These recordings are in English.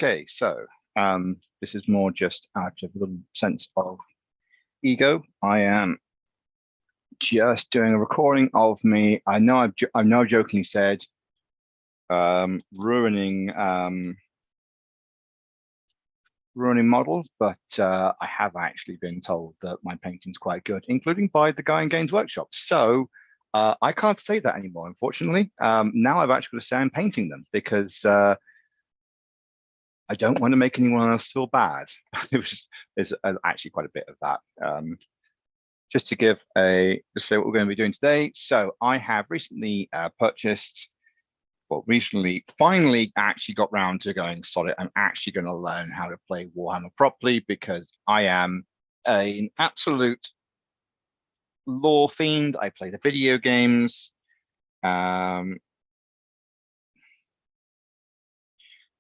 Okay, so this is more just out of a little sense of ego. I am just doing a recording of me. I know I've now jokingly said ruining models, but I have actually been told that my painting's quite good, including by the guy in Games Workshop. So I can't say that anymore, unfortunately. Now I've actually got to say I'm painting them because I don't want to make anyone else feel bad. There's actually quite a bit of that. Just to give just say what we're going to be doing today. So I have recently purchased, well, finally actually got round to going solid. I'm actually going to learn how to play Warhammer properly because I am an absolute lore fiend. I play the video games.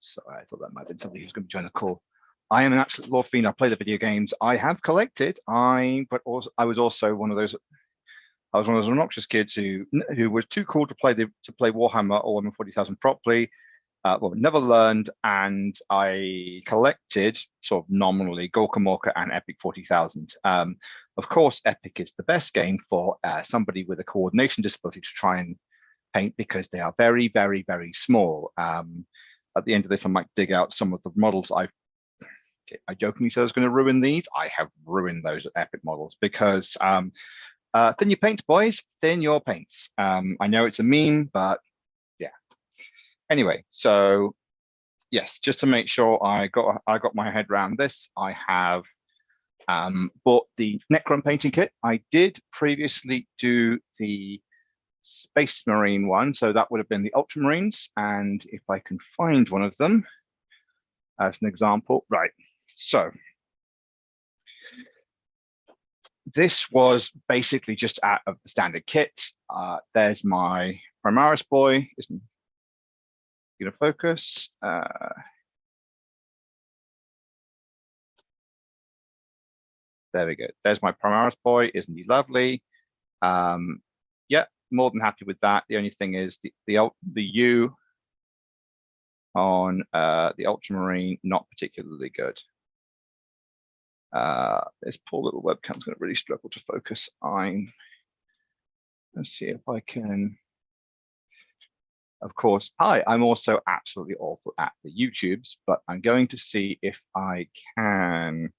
Sorry, I thought that might have been somebody who's going to join the call. I am an absolute lore fiend. I play the video games. I have collected. I was also one of those. I was one of those obnoxious kids who was too cool to play Warhammer or Warhammer 40,000 properly. Well, never learned, and I collected sort of nominally Gorka Morka and Epic 40,000. Of course, Epic is the best game for somebody with a coordination disability to try and paint because they are very, very, very small. At the end of this, I might dig out some of the models I jokingly said I was going to ruin these. I have ruined those Epic models because thin your paints, boys, thin your paints. I know it's a meme, but yeah. Anyway, so yes, just to make sure I got my head around this, I have bought the Necron painting kit. I did previously do the Space Marine one, so that would have been the Ultramarines, and if I can find one of them as an example, right? So this was basically just out of the standard kit. There's my Primaris boy. Isn't gonna focus. There we go. There's my Primaris boy. Isn't he lovely? Yeah, more than happy with that. The only thing is the U on the Ultramarine, not particularly good. This poor little webcam's going to really struggle to focus. Let's see if I can. Of course, I'm also absolutely awful at the YouTubes, but I'm going to see if I can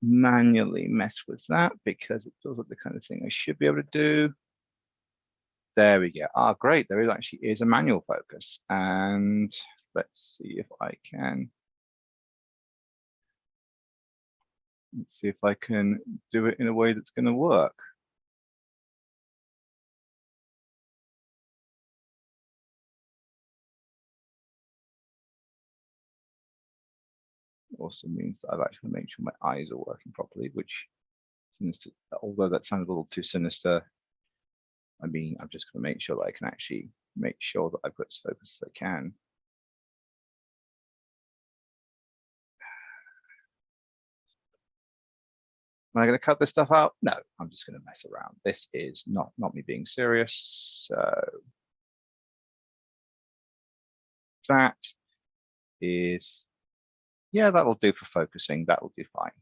manually mess with that because it feels like the kind of thing I should be able to do. There we go. Great. There actually is a manual focus. And let's see if I can. Let's see if I can do it in a way that's going to work. Also means that I've actually made sure my eyes are working properly, which, although that sounded a little too sinister, I mean, I'm just going to make sure that I can actually make sure that I've got as focused as I can. Am I going to cut this stuff out? No, I'm just going to mess around. This is not me being serious. So that is, yeah, that'll do for focusing. That will do fine.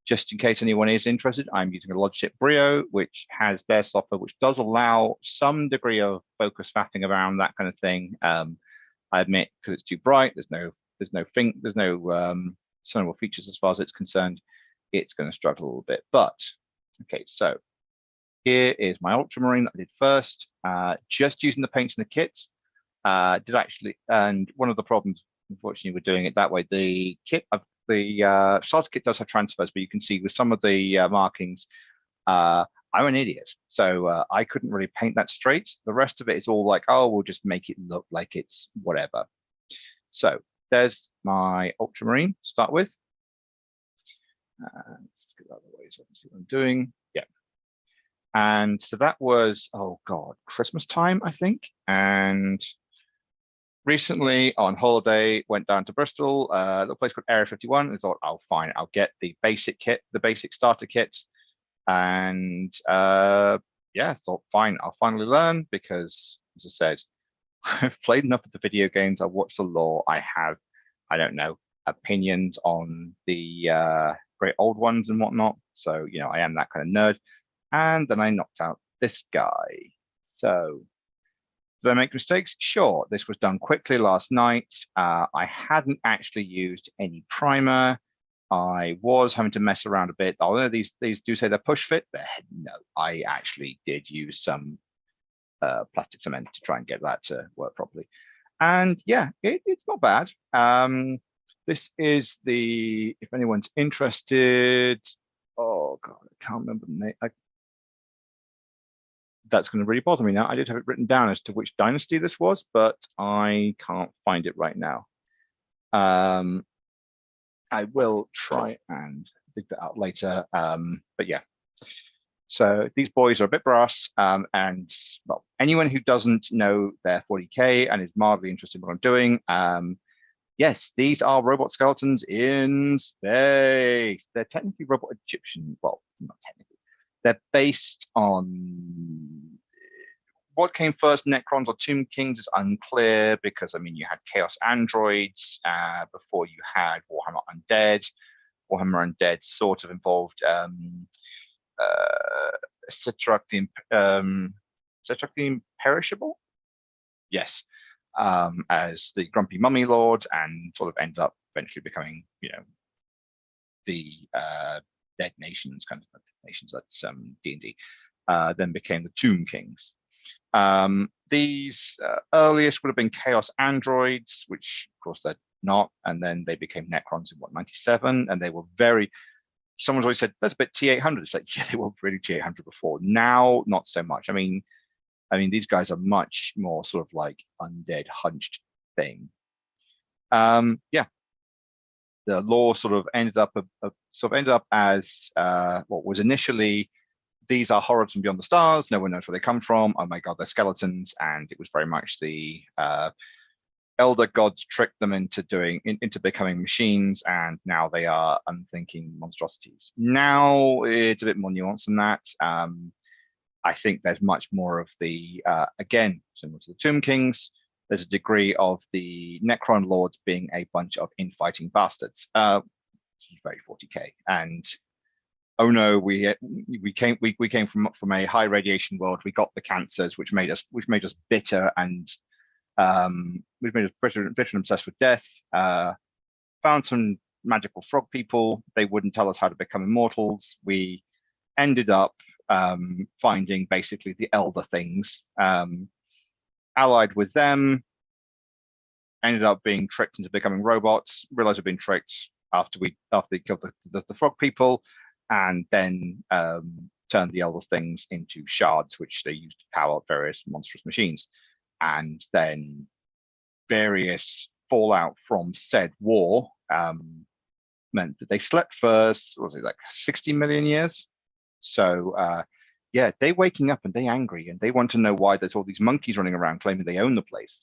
Just in case anyone is interested, I'm using a Logitech Brio, which has their software, which does allow some degree of focus faffing around, that kind of thing. I admit, because it's too bright, there's no cinema features as far as it's concerned, it's going to struggle a little bit. But okay, so here is my Ultramarine that I did first, just using the paints in the kit. And one of the problems, unfortunately, we're doing it that way. The kit of the starter kit does have transfers, but you can see with some of the markings, I'm an idiot, so I couldn't really paint that straight. The rest of it is all like, oh, we'll just make it look like it's whatever. So there's my Ultramarine to start with. Let's get that out of the way so I can see what I'm doing. Yeah. And so that was, oh God, Christmas time, I think. And recently on holiday, went down to Bristol, a little place called Area 51, and thought, oh, fine, I'll get the basic kit, the basic starter kit. And yeah, thought, fine, I'll finally learn because, as I said, I've played enough of the video games. I've watched the lore. I have, I don't know, opinions on the great old ones and whatnot. So, you know, I am that kind of nerd. And then I knocked out this guy. So, did I make mistakes? Sure. This was done quickly last night. I hadn't actually used any primer. I was having to mess around a bit. Although these do say they're push fit, but no, I actually did use some plastic cement to try and get that to work properly. And yeah, it's not bad. This is the, if anyone's interested, oh God, I can't remember the name. That's going to really bother me now. I did have it written down as to which dynasty this was, but I can't find it right now. I will try and dig that out later. But yeah, so these boys are a bit brass, and well, anyone who doesn't know their 40k and is mildly interested in what I'm doing, yes, these are robot skeletons in space. They're technically robot Egyptian. Well, not technically. They're based on what came first, Necrons or Tomb Kings, is unclear because I mean you had Chaos Androids before you had Warhammer Undead. Warhammer Undead sort of involved Citrak the Imperishable, yes, as the Grumpy Mummy Lord, and sort of ended up eventually becoming, you know, the Dead Nations kind of nations. That's D&D. Then became the Tomb Kings. These earliest would have been Chaos Androids, which of course they're not, and then they became Necrons in what, 97, and they were very. Someone's always said that's a bit T800. It's like, yeah, they were really T800 before. Now, not so much. I mean, these guys are much more sort of like undead hunched thing. Yeah, the lore sort of ended up as what was initially, these are horrors from beyond the stars. No one knows where they come from. Oh my God, they're skeletons, and it was very much the elder gods tricked them into becoming machines, and now they are unthinking monstrosities. Now it's a bit more nuanced than that. I think there's much more of the again, similar to the Tomb Kings, there's a degree of the Necron lords being a bunch of infighting bastards. Which is very 40k. And oh no, we came from a high radiation world. We got the cancers, which made us bitter, and which made us bitter and obsessed with death. Found some magical frog people. They wouldn't tell us how to become immortals. We ended up finding basically the elder things, allied with them, ended up being tricked into becoming robots, realized we'd been tricked after they killed the frog people, and then turned the elder things into shards, which they used to power various monstrous machines. And then various fallout from said war meant that they slept for, what was it, like 60 million years? So yeah, they waking up and they angry, and they want to know why there's all these monkeys running around claiming they own the place.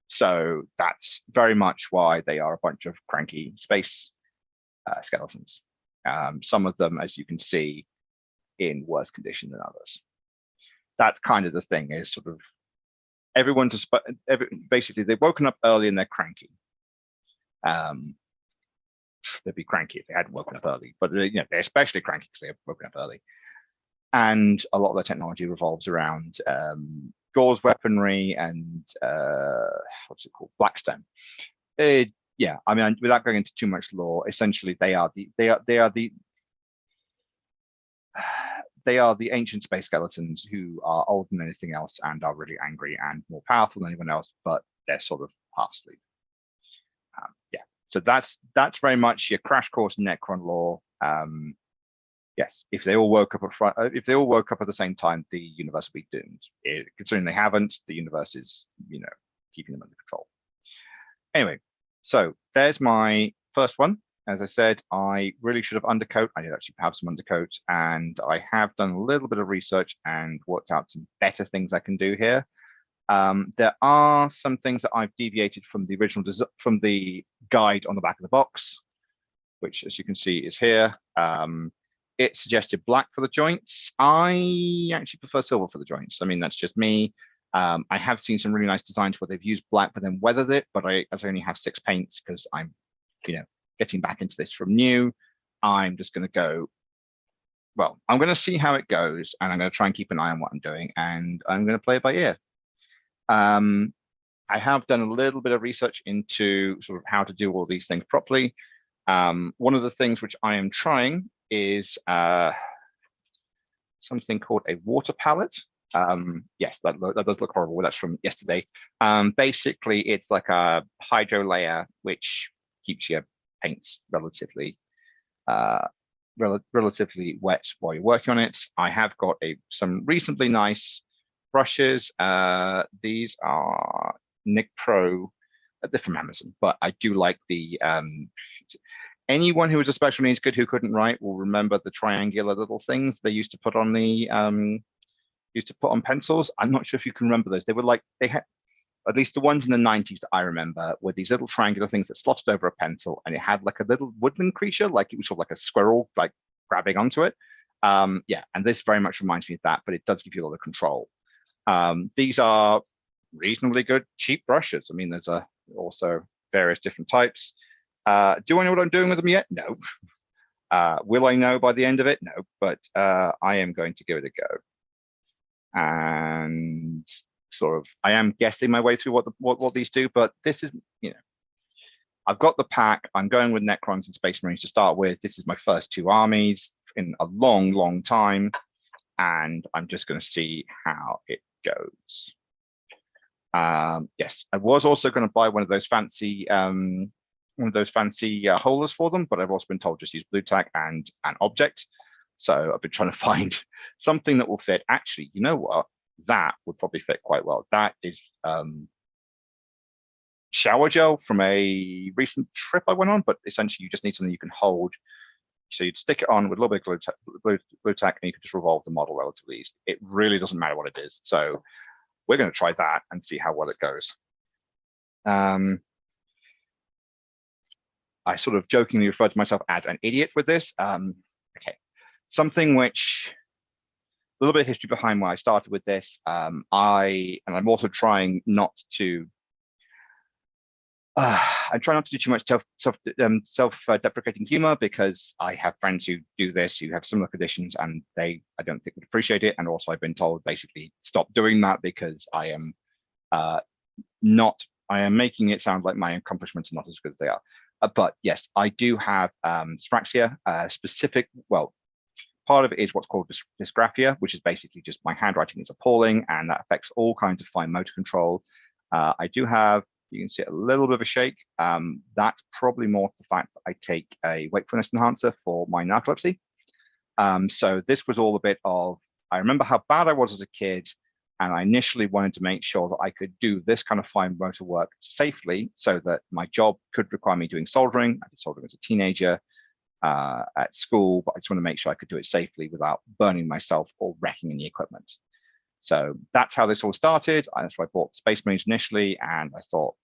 So that's very much why they are a bunch of cranky space skeletons. Some of them, as you can see, in worse condition than others. That's kind of the thing, is sort of basically they've woken up early and they're cranky. They'd be cranky if they hadn't woken up early, but you know, they're especially cranky because they have woken up early. And a lot of their technology revolves around Gore's weaponry and what's it called, Blackstone. Yeah, I mean, without going into too much lore, essentially they are the ancient space skeletons who are older than anything else and are really angry and more powerful than anyone else, but they're sort of half asleep. Yeah, so that's very much your crash course Necron lore. Yes, if they all woke up at the same time, the universe would be doomed. Considering they haven't, the universe is, you know, keeping them under control. Anyway, so there's my first one. As I said, I really should have undercoat. I did actually have some undercoat, and I have done a little bit of research and worked out some better things I can do here. There are some things that I've deviated from the original from the guide on the back of the box, which, as you can see, is here. It suggested black for the joints. I actually prefer silver for the joints. I mean, that's just me. I have seen some really nice designs where they've used black but then weathered it, but I only have 6 paints because I'm, getting back into this from new. I'm just going to go, well, I'm going to see how it goes, and I'm going to try and keep an eye on what I'm doing, and I'm going to play it by ear. I have done a little bit of research into sort of how to do all these things properly. One of the things which I am trying is something called a water palette. Yes, that does look horrible. That's from yesterday. Basically, it's like a hydro layer which keeps your paints relatively relatively wet while you're working on it. I have got some reasonably nice brushes. These are Nick Pro. They're from Amazon, but I do like the anyone who was a special needs kid who couldn't write will remember the triangular little things they used to put on the pencils. I'm not sure if you can remember those. They were like, they had, at least the ones in the 90s that I remember, were these little triangular things that slotted over a pencil, and it had like a little woodland creature, like it was sort of like a squirrel, like grabbing onto it. Yeah, and this very much reminds me of that, but it does give you a lot of control. These are reasonably good, cheap brushes. I mean, there's also various different types. Do I know what I'm doing with them yet? No. Will I know by the end of it? No, but I am going to give it a go. And sort of, I am guessing my way through what these do, but this is, I've got the pack. I'm going with Necrons and Space Marines to start with. This is my first 2 armies in a long, long time, and I'm just going to see how it goes. Yes, I was also going to buy one of those fancy holders for them, but I've also been told just use blue tack and an object. So I've been trying to find something that will fit. Actually, you know what? That would probably fit quite well. That is shower gel from a recent trip I went on, but essentially you just need something you can hold. So you'd stick it on with a little bit of glue tack, and you can just revolve the model relatively easily. It really doesn't matter what it is. So we're going to try that and see how well it goes. I sort of jokingly refer to myself as an idiot with this. Okay, something which, a little bit of history behind why I started with this. I'm also trying not to. I try not to do too much self-deprecating humor, because I have friends who do this, who have similar conditions, and I don't think would appreciate it. And also, I've been told basically stop doing that, because I am making it sound like my accomplishments are not as good as they are. But yes, I do have dyspraxia, well, part of it is what's called dysgraphia, which is basically just my handwriting is appalling, and that affects all kinds of fine motor control. I do have, you can see a little bit of a shake. That's probably more the fact that I take a wakefulness enhancer for my narcolepsy. So this was all a bit of, I remember how bad I was as a kid, and I initially wanted to make sure that I could do this kind of fine motor work safely, so that my job could require me doing soldering. I did soldering as a teenager at school, but I just want to make sure I could do it safely without burning myself or wrecking any equipment. So that's how this all started. That's why I bought Space Marines initially, and I thought,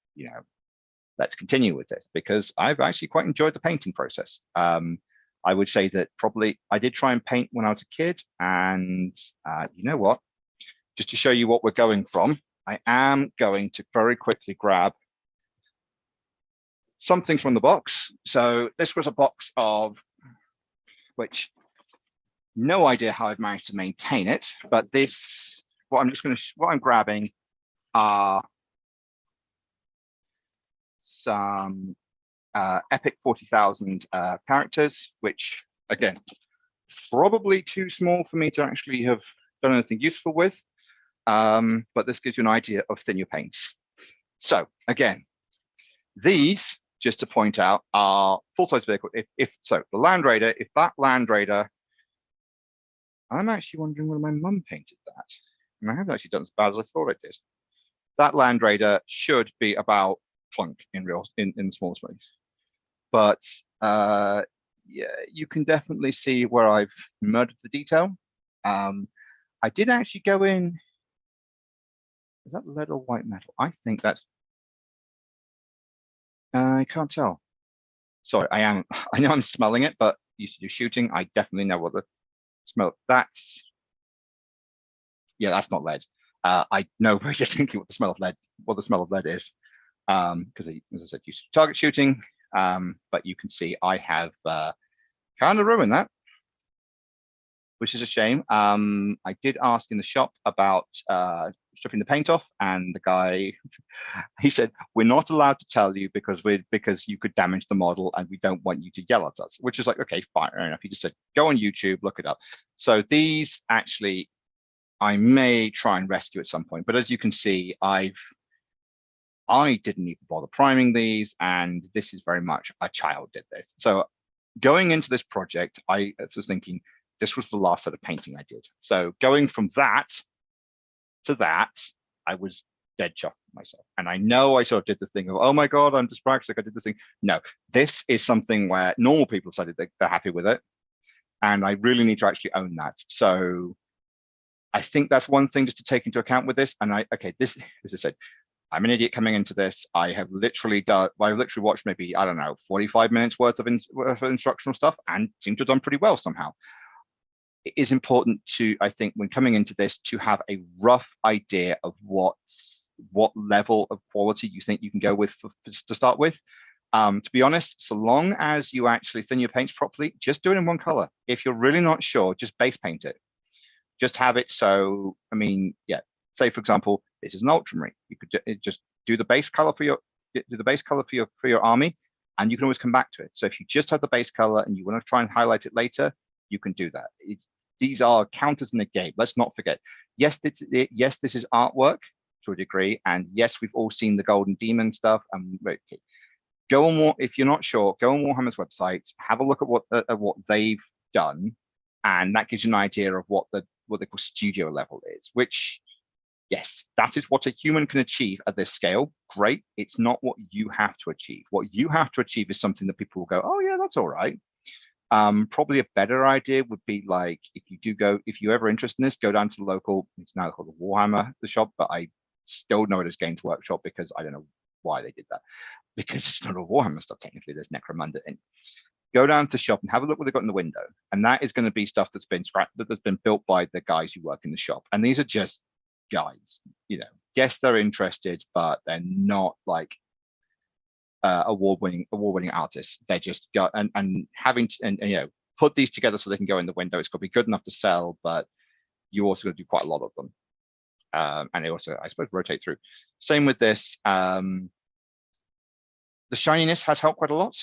let's continue with this, because I've actually quite enjoyed the painting process. I would say that probably I did try and paint when I was a kid, and you know what? Just to show you what we're going from, I am going to very quickly grab something from the box. So this was a box of, which, no idea how I've managed to maintain it, but this, what I'm grabbing are some epic 40,000 characters, which again, probably too small for me to actually have done anything useful with. But this gives you an idea of thin your paints. So again, these, just to point out, are full-size vehicle. If the Land Raider, if that Land Raider, I'm actually wondering whether my mum painted that, and I haven't actually done as bad as I thought I did. That Land Raider should be about clunk in the small space, but yeah, you can definitely see where I've murdered the detail. I did actually go in. Is that lead or white metal? I think that's. I can't tell. Sorry, I know I'm smelling it, but used to do shooting. I definitely know what the smell. Yeah, that's not lead. I know very distinctly what the smell of lead is, because as I said, used to target shooting. But you can see I have kind of ruined that, which is a shame. I did ask in the shop about stripping the paint off, and the guy, he said, we're not allowed to tell you because you could damage the model and we don't want you to yell at us, which is like, okay, fine, fair enough. He just said, go on YouTube, look it up. So these actually, I may try and rescue at some point, but as you can see, I didn't even bother priming these, and this is very much a child did this. So going into this project, I was thinking this was the last set of painting I did. So going from that to that, I was dead chuffed with myself. And I know I sort of did the thing of, oh my God, I'm dyspraxic, I did this thing. No, this is something where normal people decided they're happy with it. And I really need to actually own that. So I think that's one thing just to take into account with this. And this, as I said, I'm an idiot coming into this. I've literally watched maybe, I don't know, 45 minutes worth of instructional stuff and seem to have done pretty well somehow. It is important to, I think, when coming into this, to have a rough idea of what level of quality you think you can go with to start with. To be honest, so long as you actually thin your paints properly, just do it in one color. If you're really not sure, just base paint it. Just have it so, I mean, yeah, say for example, this is an ultramarine. You could just do the base color for your army, and you can always come back to it. So if you just have the base color and you want to try and highlight it later, you can do that. These are counters in the game. Let's not forget. Yes, this is artwork to a degree, and yes, we've all seen the Golden Demon stuff. Okay. Go on if you're not sure, go on Warhammer's website, have a look at what they've done, and that gives you an idea of what they call studio level is. Which, yes, that is what a human can achieve at this scale. Great. It's not what you have to achieve. What you have to achieve is something that people will go, oh yeah, that's all right. Probably a better idea would be like, if you're ever interested in this, go down to the local, it's now called the Warhammer, the shop, but I still know it as Games Workshop because I don't know why they did that, because it's not a Warhammer stuff. Technically, there's Necromunda in. Go down to the shop and have a look what they've got in the window. And that is going to be stuff that's been built by the guys who work in the shop. And these are just guys, yes, they're interested, but they're not like award-winning artists. They just go and having to, and put these together so they can go in the window. It's got to be good enough to sell, but you also got to do quite a lot of them. And they also, I suppose, rotate through. Same with this. The shininess has helped quite a lot,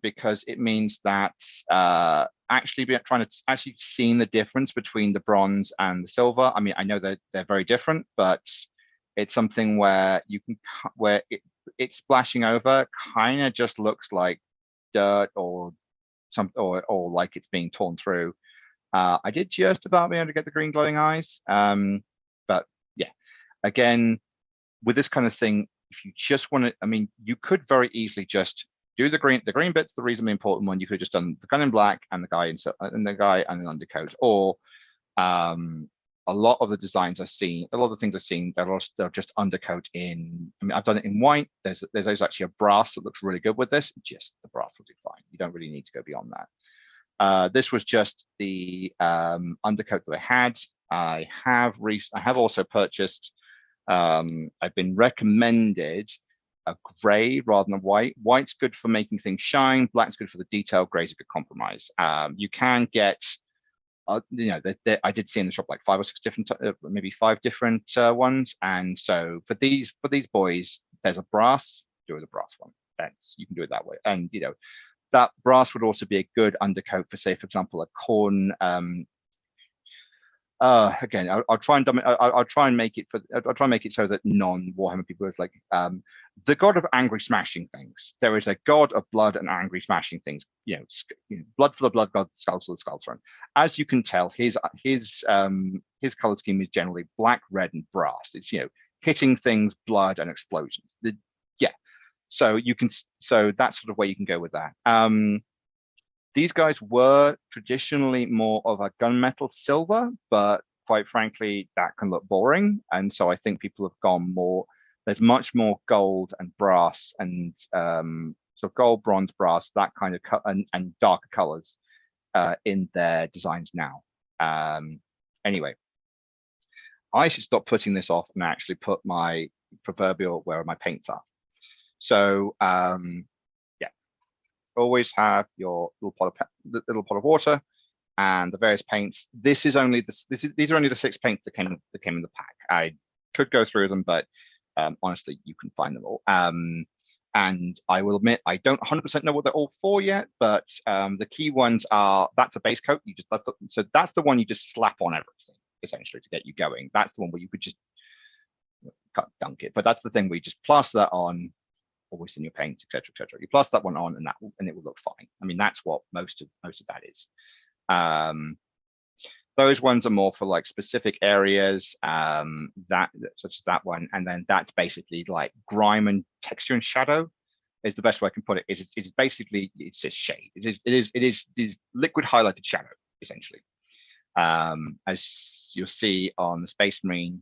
because it means that actually seeing the difference between the bronze and the silver. I mean, I know that they're very different, but it's something where it's splashing over, kind of just looks like dirt or like it's being torn through. I did just about be able to get the green glowing eyes, but yeah, again, with this kind of thing, if you just want to, I mean, you could very easily just do the green bit's the reasonably important one. You could have just done the gun in black and the guy and an undercoat, or a lot of the designs I've seen, a lot of the things I've seen, they're just undercoat in. I mean, I've done it in white. There's actually a brass that looks really good with this. Just the brass will do fine. You don't really need to go beyond that. This was just the undercoat that I had. I have also purchased. I've been recommended a gray rather than a white. White's good for making things shine. Black's good for the detail. Gray's a good compromise. You can get. I did see in the shop like 5 or 6 different, maybe 5 different ones. And so for these boys, there's a brass. Do the brass one. You can do it that way. And that brass would also be a good undercoat for, say, for example, a corn. Again, I'll try and make it so that non-Warhammer people is like the god of angry smashing things. There is a god of blood and angry smashing things. Blood for the blood god, skull for the skull throne. As you can tell, his color scheme is generally black, red, and brass. It's hitting things, blood, and explosions. So that's sort of where you can go with that. These guys were traditionally more of a gunmetal silver, but quite frankly, that can look boring. And so I think people have gone more, there's much more gold and brass and so gold, bronze, brass, that kind of and darker colors in their designs now. Anyway, I should stop putting this off and actually put my proverbial where my paints are. So yeah, always have your little pot of water and the various paints. These are only the 6 paints that came in the pack. I could go through them, but honestly, you can find them all. And I will admit, I don't 100% know what they're all for yet, but the key ones are, that's a base coat. So that's the one you just slap on everything, essentially, to get you going. That's the one where you could just dunk it. But that's the thing where you just plaster that on, always in your paint, etc., etc. You plaster that one on, and it will look fine. I mean, that's what most of that is. Those ones are more for like specific areas, such as that one, and then that's basically like grime and texture and shadow is the best way I can put it. It's basically, it's just shade. It is liquid highlighted shadow, essentially. As you'll see on the Space Marine,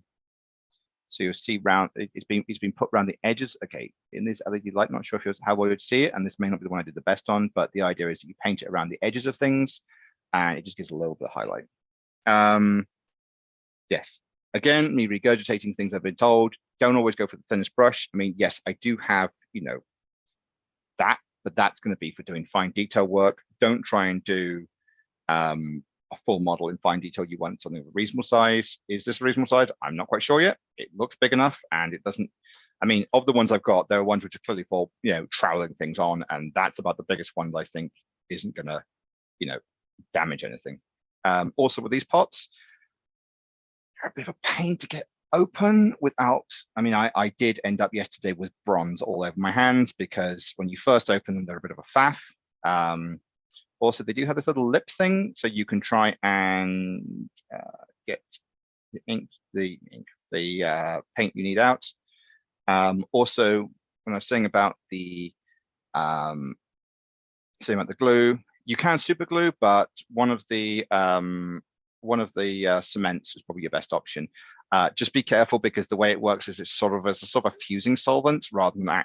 so you'll see it's been put around the edges. Okay, in this LED light, not sure if how well you'd see it, and this may not be the one I did the best on, but the idea is that you paint it around the edges of things, and it just gives a little bit of highlight. Yes, again, me regurgitating things I've been told. Don't always go for the thinnest brush. I mean, yes, I do have, that, but that's going to be for doing fine detail work. Don't try and do a full model in fine detail. You want something of a reasonable size. Is this a reasonable size? I'm not quite sure yet. It looks big enough, and it doesn't. I mean, of the ones I've got, there are ones which are clearly for, troweling things on, and that's about the biggest one that I think isn't going to, damage anything. Also with these pots, they're a bit of a pain to get open without, I mean, I did end up yesterday with bronze all over my hands, because when you first open them, they're a bit of a faff. Also, they do have this little lip thing, so you can try and get the paint you need out. Also, when I was saying about the glue, you can super glue, but one of the cements is probably your best option. Just be careful, because the way it works is it's sort of a fusing solvent rather than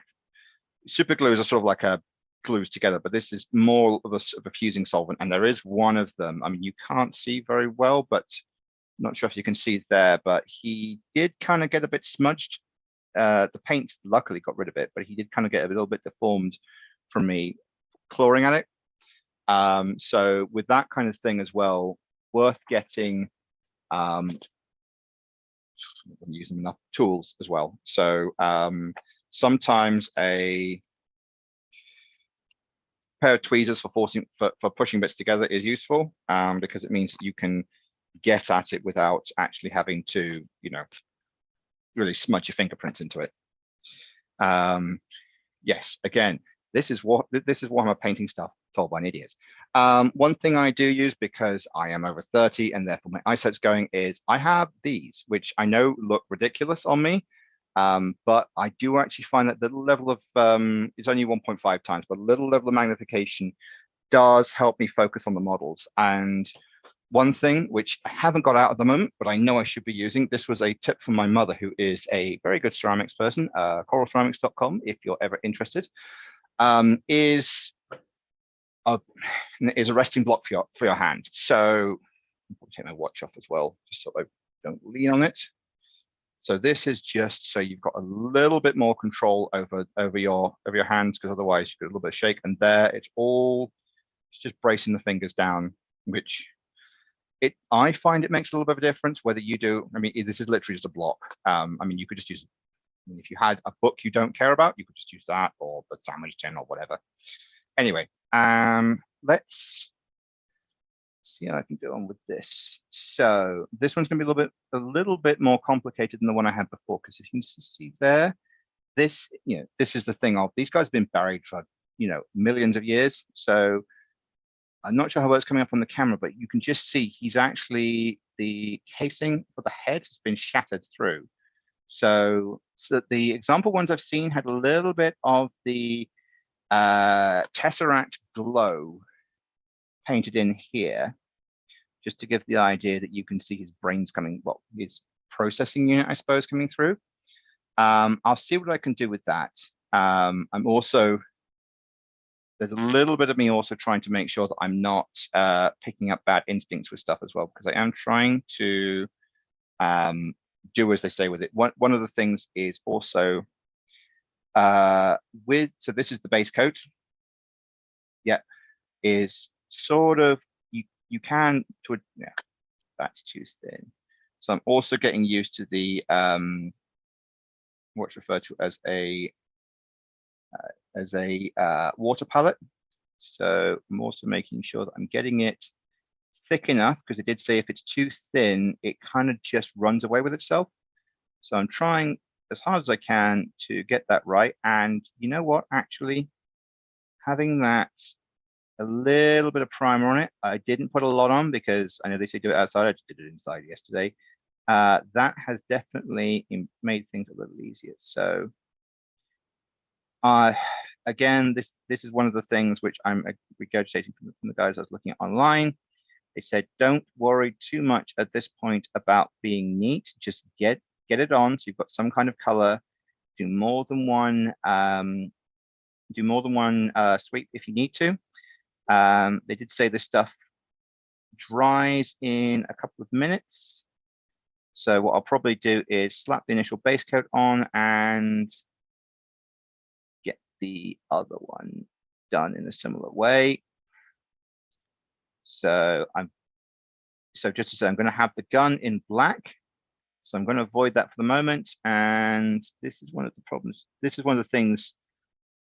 super glue is a sort of like a glues together, but this is more of a fusing solvent. And there is one of them, I mean, you can't see very well, but I'm not sure if you can see it there, but he did kind of get a bit smudged. The paint luckily got rid of it, but he did kind of get a little bit deformed from me clawing at it. So with that kind of thing as well, worth getting, I'm using enough tools as well. So sometimes a pair of tweezers for pushing bits together is useful, because it means that you can get at it without actually having to, really smudge your fingerprints into it. Yes, again, this is why I'm painting stuff told by an idiot. One thing I do use, because I am over 30 and therefore my eyesight's going, is I have these, which I know look ridiculous on me, but I do actually find that the level of, it's only 1.5 times, but a little level of magnification does help me focus on the models. And one thing which I haven't got out at the moment, but I know I should be using, this was a tip from my mother, who is a very good ceramics person, coralceramics.com, if you're ever interested, is a resting block for your hand. So I'll take my watch off as well, just so I don't lean on it. So this is just so you've got a little bit more control over your hands, because otherwise you get a little bit of shake. And there, it's just bracing the fingers down, which I find it makes a little bit of a difference whether you do. I mean, this is literally just a block. I mean, you could just use, if you had a book you don't care about, you could just use that, or the sandwich tin or whatever. Anyway, let's see how I can go on with this. So this one's going to be a little bit more complicated than the one I had before, because if you can see there, this is the thing of, these guys have been buried for millions of years. So I'm not sure how it's coming up on the camera, but you can just see he's actually, the casing for the head has been shattered through. So the example ones I've seen had a little bit of the Tesseract glow painted in here, just to give the idea that you can see his brains coming, well, his processing unit, I suppose, coming through. I'll see what I can do with that. I'm also, there's a little bit of me also trying to make sure that I'm not picking up bad instincts with stuff as well, because I am trying to do as they say with it. One of the things is also so this is the base coat. Yeah, is sort of you can yeah, that's too thin. So I'm also getting used to the what's referred to as a water palette. So I'm also making sure that I'm getting it thick enough, because it did say if it's too thin, it kind of just runs away with itself. So I'm trying as hard as I can to get that right. And you know what, actually, having that a little bit of primer on it, I didn't put a lot on because I know they say do it outside. I just did it inside yesterday. That has definitely made things a little easier. So again, this is one of the things which I'm regurgitating from the guys I was looking at online. They said, don't worry too much at this point about being neat. Just get it on. So you've got some kind of color. Do more than one sweep if you need to. They did say this stuff dries in a couple of minutes. So what I'll probably do is slap the initial base coat on and get the other one done in a similar way. So just to say, I'm going to have the gun in black. So I'm going to avoid that for the moment. And this is one of the problems. This is one of the things,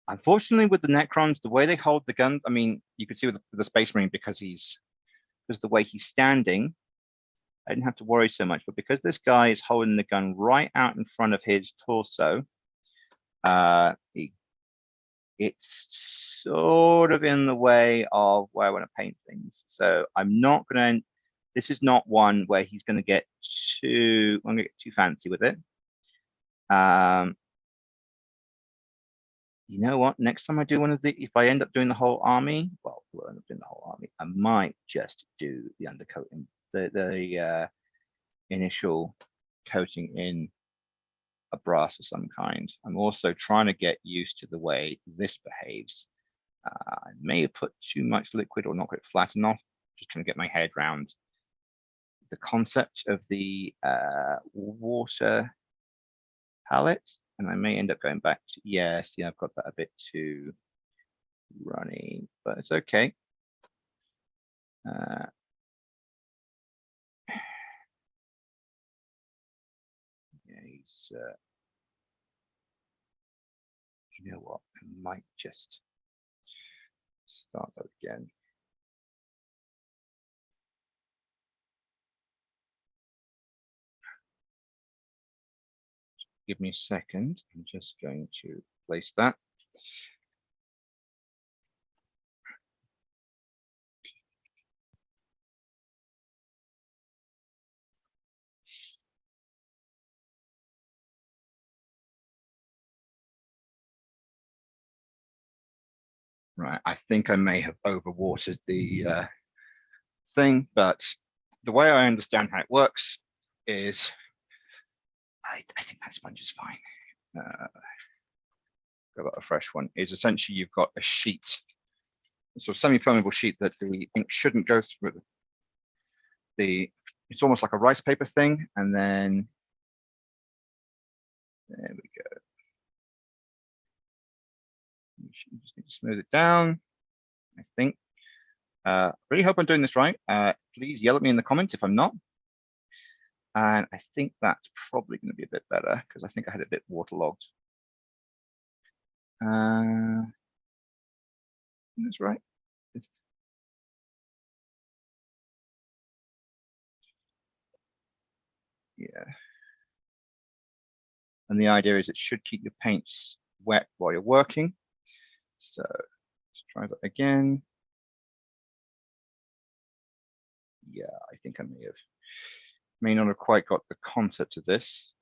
unfortunately, with the Necrons, the way they hold the gun. I mean, you could see with the Space Marine, because the way he's standing, I didn't have to worry so much. But because this guy is holding the gun right out in front of his torso, it's sort of in the way of where I want to paint things. So I'm not going to, this is not one where he's going to get I'm going to get too fancy with it. You know what? Next time I do one of the, if I end up doing the whole army, well, we'll end up doing the whole army. I might just do the undercoating, the initial coating in a brass of some kind. I'm also trying to get used to the way this behaves. I may have put too much liquid or not got it flat enough. Just trying to get my head around the concept of the water palette. And I may end up going back to, yes, yeah, I've got that a bit too runny, but it's okay. Yeah, he's, you know what, I might just start that again. Give me a second. I'm just going to place that. Right, I think I may have overwatered the thing, but the way I understand how it works is, I think that sponge is fine. Go about a fresh one. Is essentially you've got a sheet, so semi-permeable sheet that the ink shouldn't go through. It's almost like a rice paper thing, and then there we go. You just need to smooth it down, I think. Really hope I'm doing this right. Please yell at me in the comments if I'm not. And I think that's probably going to be a bit better, because I think I had it a bit waterlogged. That's right. Yeah. And the idea is it should keep your paints wet while you're working. So let's try that again. Yeah, I think I may not have quite got the concept of this.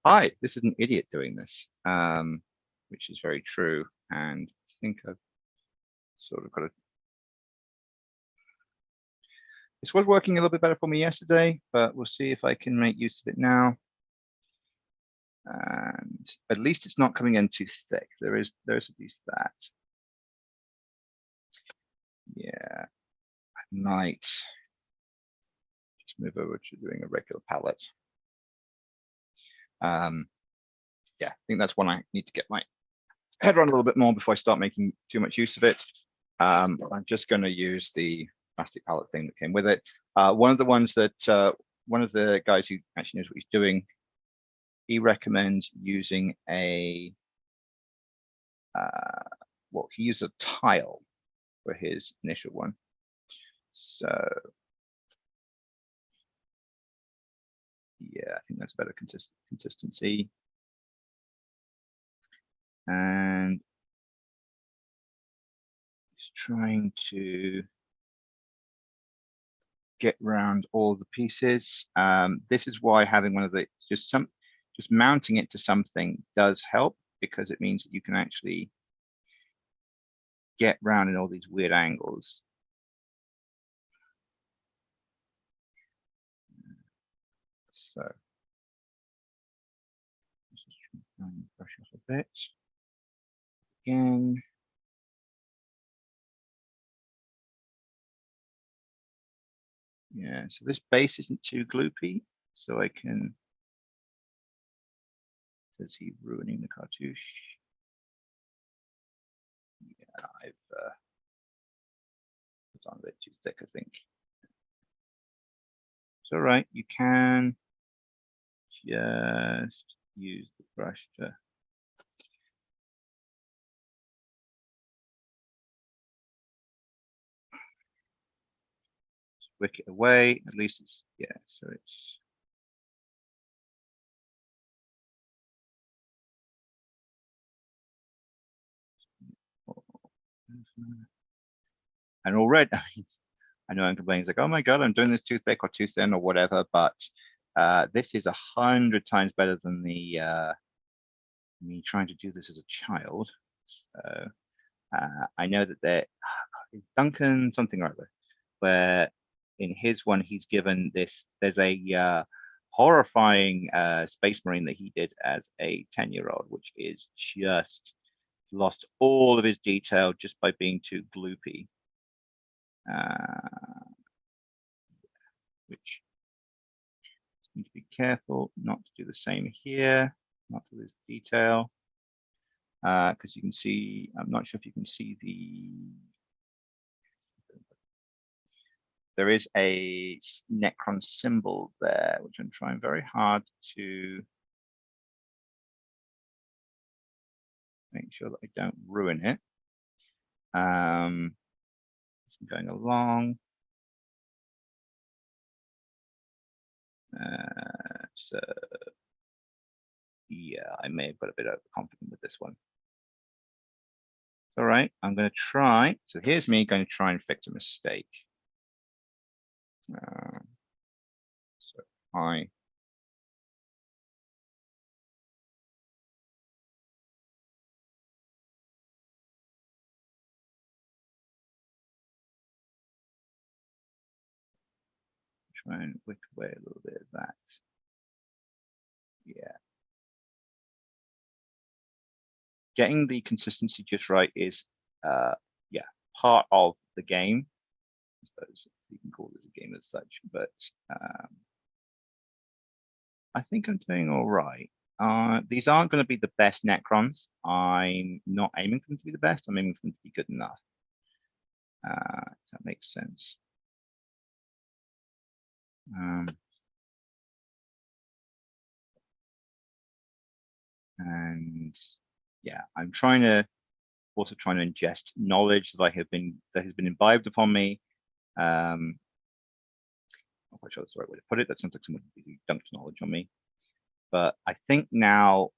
Hi, this is an idiot doing this, which is very true. And I think I've sort of got it. This was working a little bit better for me yesterday, but we'll see if I can make use of it now. And at least it's not coming in too thick. There is at least that. Yeah, night. Just move over to doing a regular palette. Yeah, I think that's one I need to get my head around a little bit more before I start making too much use of it. I'm just going to use the plastic palette thing that came with it. One of the ones that one of the guys who actually knows what he's doing, he recommends using a well, he used a tile for his initial one. So yeah, I think that's better consistency. And he's trying to get around all the pieces. This is why having one of the just mounting it to something does help, because it means that you can actually get round in all these weird angles. So let's just try and brush off a bit again. Yeah, so this base isn't too gloopy, so I can. Says he ruining the cartouche. Yeah, I've put on a bit too thick, I think. It's all right. You can just use the brush to wick it away. At least it's, yeah, so it's and already I know I'm complaining, it's like, oh my god, I'm doing this too thick or too thin or whatever, but this is 100 times better than the me trying to do this as a child. So I know that there is Duncan something or other, where in his one he's given this. There's a horrifying Space Marine that he did as a 10-year-old, which is just lost all of his detail just by being too gloopy. Which need to be careful not to do the same here, not to lose detail, because you can see, I'm not sure if you can see there is a Necron symbol there, which I'm trying very hard to make sure that I don't ruin it. I'm going along. So yeah, I may have got a bit overconfident with this one. It's all right. I'm going to try. So here's me going to try and fix a mistake. So I try and wick away a little bit of that. Yeah. Getting the consistency just right is, yeah, part of the game. I suppose you can call this a game as such, but I think I'm doing all right. These aren't going to be the best Necrons. I'm not aiming for them to be the best. I'm aiming for them to be good enough. If that makes sense. And yeah, I'm also trying to ingest knowledge that has been imbibed upon me. I'm not quite sure that's the right way to put it. That sounds like someone who dumped knowledge on me. But I think now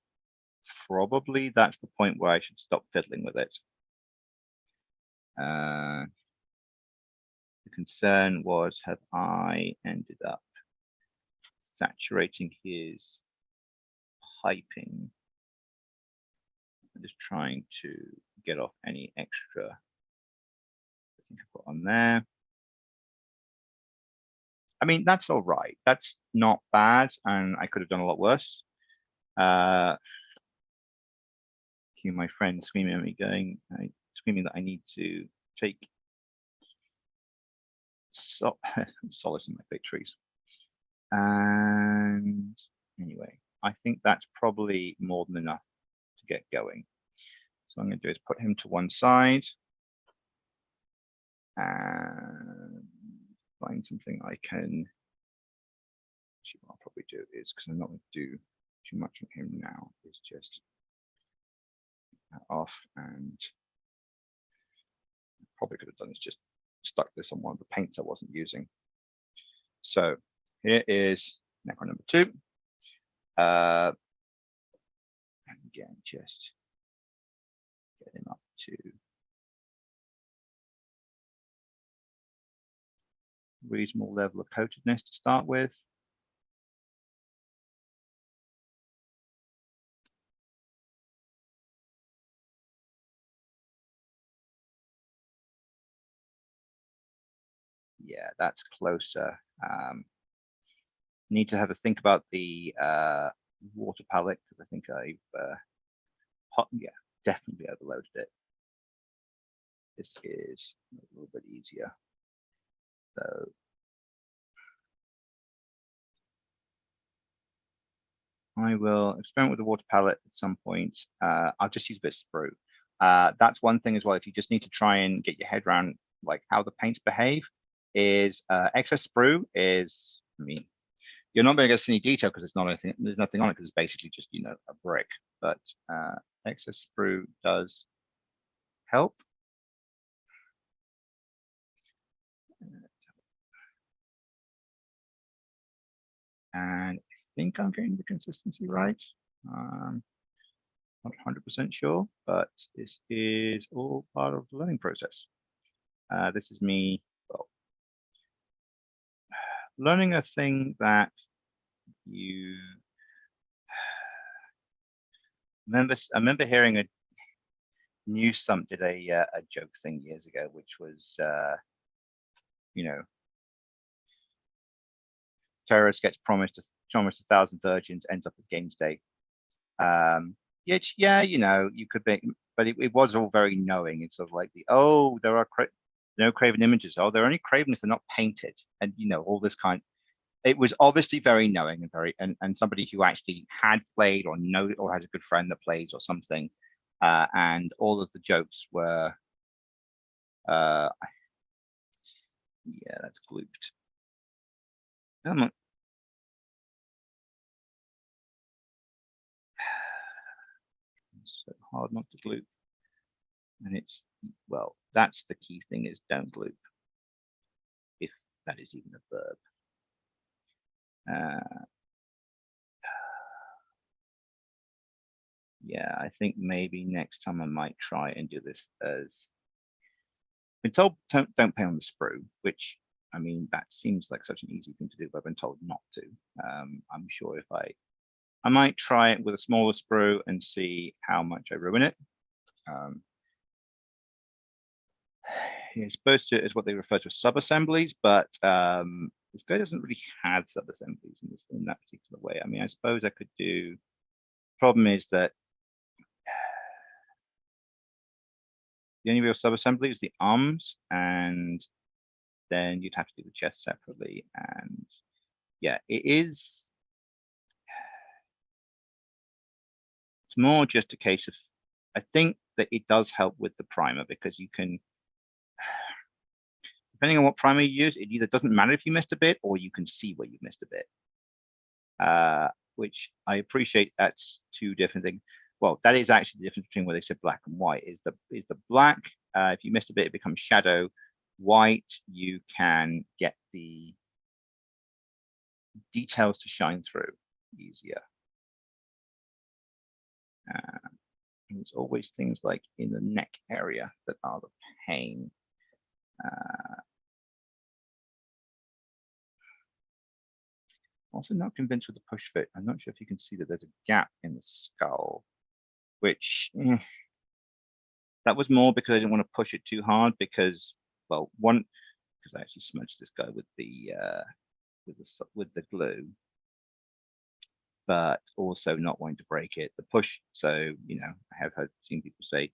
probably that's the point where I should stop fiddling with it. The concern was, have I ended up saturating his piping? I'm just trying to get off any extra I think I put on there. I mean, that's all right. That's not bad, and I could have done a lot worse. Hear my friend screaming at me, screaming that I need to take solace in my victories. And anyway, I think that's probably more than enough to get going. So what I'm going to do is put him to one side and find something I can. Actually, what I'll probably do is, because I'm not going to do too much on him now, is just that off, and probably could have done is just stuck this on one of the paints I wasn't using. So here is Necron number 2. And again, just get him up to reasonable level of coatedness to start with. Yeah, that's closer. Need to have a think about the water palette, because I think I've yeah, definitely overloaded it. This is a little bit easier. So I will experiment with the water palette at some point. I'll just use a bit of sprue. That's one thing as well. If you just need to try and get your head around like how the paints behave, is excess sprue is, I mean, you're not going to get any detail because it's not anything. There's nothing on it because it's basically just, you know, a brick. But excess sprue does help. And I think I'm getting the consistency right. Not 100% sure, but this is all part of the learning process. This is me, well, learning a thing that you remember. I remember hearing a News Stump did a joke thing years ago, which was, you know, terrorist gets promised 1,000 virgins, ends up at Games Day. Yeah, you know, you could be, but it was all very knowing. It's sort of like there are no Craven images. Oh, they're only Craven if they're not painted, and you know all this kind. It was obviously very knowing and very and somebody who actually had played or has a good friend that plays or something, and all of the jokes were, yeah, that's glooped. Come on. It's so hard not to gloop. And it's, well, that's the key thing, is don't gloop, if that is even a verb. Yeah, I think maybe next time I might try and do this as been told don't pay on the sprue, which, I mean, that seems like such an easy thing to do, but I've been told not to. I'm sure if I might try it with a smaller sprue and see how much I ruin it. It's supposed to, is what they refer to as sub-assemblies, but this guy doesn't really have sub-assemblies in that particular way. I mean, I suppose I could do. Problem is that the only real sub-assembly is the arms, and then you'd have to do the chest separately. And yeah, it is. It's more just a case of, I think that it does help with the primer, because you can, depending on what primer you use, it either doesn't matter if you missed a bit or you can see where you've missed a bit. Which I appreciate. That's two different things. Well, that is actually the difference between where they said black and white. Is the black, if you missed a bit, it becomes shadow. White, you can get the details to shine through easier. And it's always things like in the neck area that are the pain. Also not convinced with the push fit. I'm not sure if you can see that there's a gap in the skull, which that was more because I didn't want to push it too hard, because, well, one, because I actually smudged this guy with the glue, but also not wanting to break it. The push, so you know, I have seen people say,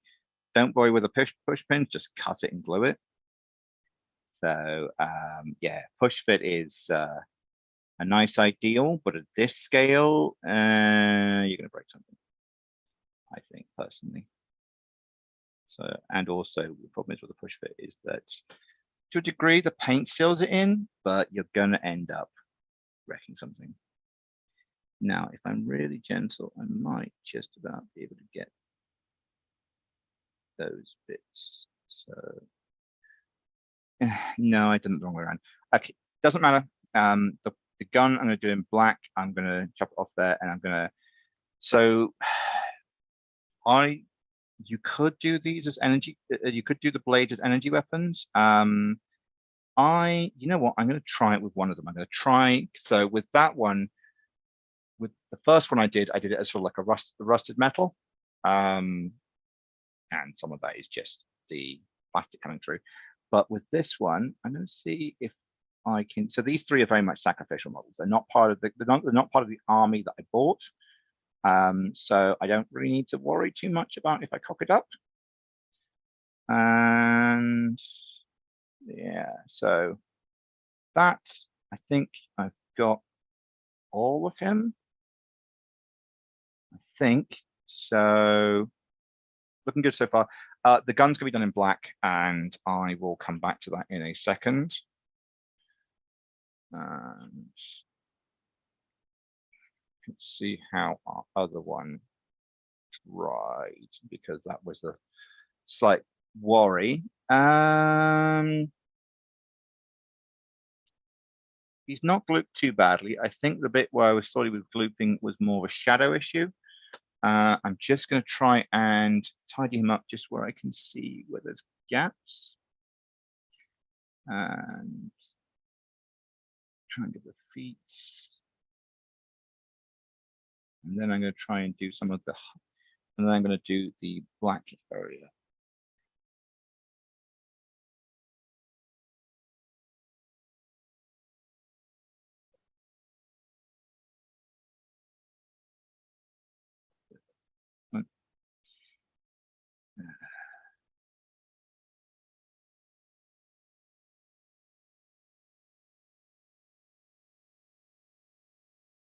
don't worry with a push pin, just cut it and glue it. So yeah, push fit is a nice ideal, but at this scale, you're going to break something, I think, personally. So, and also the problem is with the push fit is that to a degree, the paint seals it in, but you're going to end up wrecking something. Now, if I'm really gentle, I might just about be able to get those bits. So, no, I did it the wrong way around. Okay, doesn't matter. The gun I'm going to do in black. I'm going to chop it off there, and I'm going to. So, you could do these as energy. You could do the blades as energy weapons. You know what? I'm going to try it with one of them. I'm going to try. So with that one, with the first one I did it as sort of like a rusted metal, and some of that is just the plastic coming through. But with this one, I'm going to see if I can. So these three are very much sacrificial models. They're not part of the. They're not part of the army that I bought. So I don't really need to worry too much about if I cock it up. And yeah, so that I think I've got all of him. I think so. Looking good so far. The gun's gonna be done in black, and I will come back to that in a second. And let's see how our other one tried, because that was a slight worry. He's not glooped too badly. I think the bit where I thought he was glooping was more of a shadow issue. I'm just going to try and tidy him up just where I can see where there's gaps. And try and get the feet. And then I'm going to try and do some of the, and then I'm going to do the black area.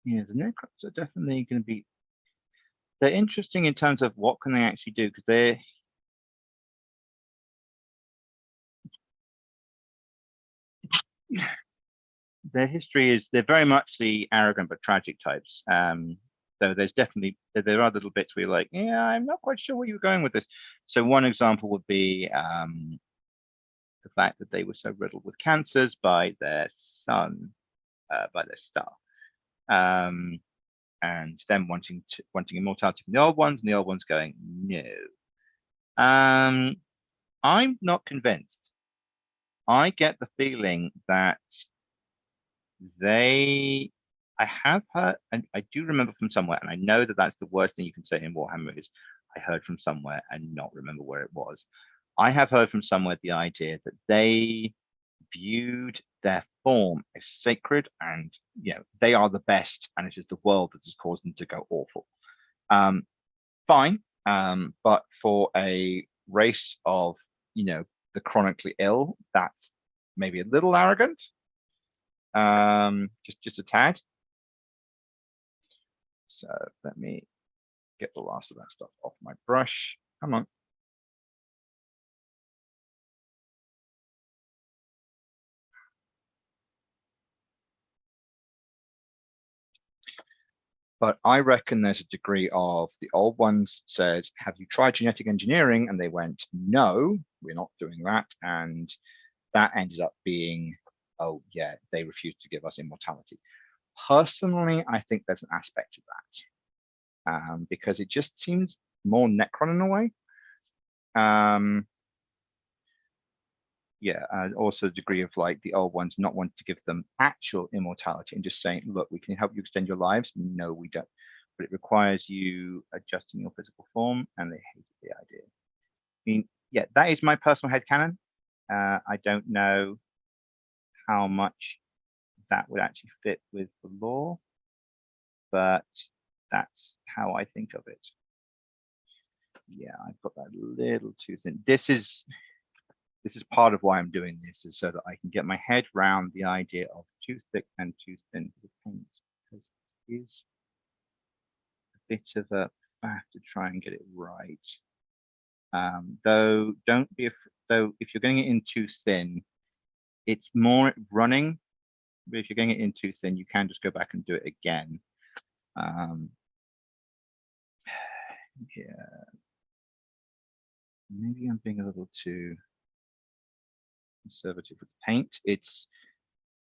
Yeah, the Necrons are definitely going to be, they're interesting in terms of what can they actually do, because they're, their history is they're very much the arrogant but tragic types. So there's definitely, there are little bits where you're like, yeah, I'm not quite sure where you were going with this. So one example would be the fact that they were so riddled with cancers by their son, by their star, and them wanting immortality from the old ones, and the old ones going no. I'm not convinced. I get the feeling that I have heard, and I do remember from somewhere, and I know that that's the worst thing you can say in Warhammer is I heard from somewhere and not remember where it was. I have heard from somewhere the idea that they viewed their form as sacred, and they are the best, and it is the world that has caused them to go awful. Fine, but for a race of the chronically ill, that's maybe a little arrogant. Just a tad. So let me get the last of that stuff off my brush. Come on. But I reckon there's a degree of the old ones said, have you tried genetic engineering? And they went, no, we're not doing that. And that ended up being, oh yeah, they refused to give us immortality. Personally, I think there's an aspect of that, because it just seems more Necron in a way. Yeah, and also the degree of like the old ones not wanting to give them actual immortality and just saying, look, we can help you extend your lives. No, we don't. But it requires you adjusting your physical form, and they hated the idea. I mean, yeah, that is my personal headcanon. I don't know how much that would actually fit with the lore, but that's how I think of it. Yeah, I've got that a little too thin. This is this is part of why I'm doing this, is so that I can get my head round the idea of too thick and too thin for the paint, because it is a bit of a, I have to try and get it right. Though don't be, though if you're getting it in too thin, it's more running. But if you're getting it in too thin, you can just go back and do it again. Yeah, maybe I'm being a little too conservative with the paint.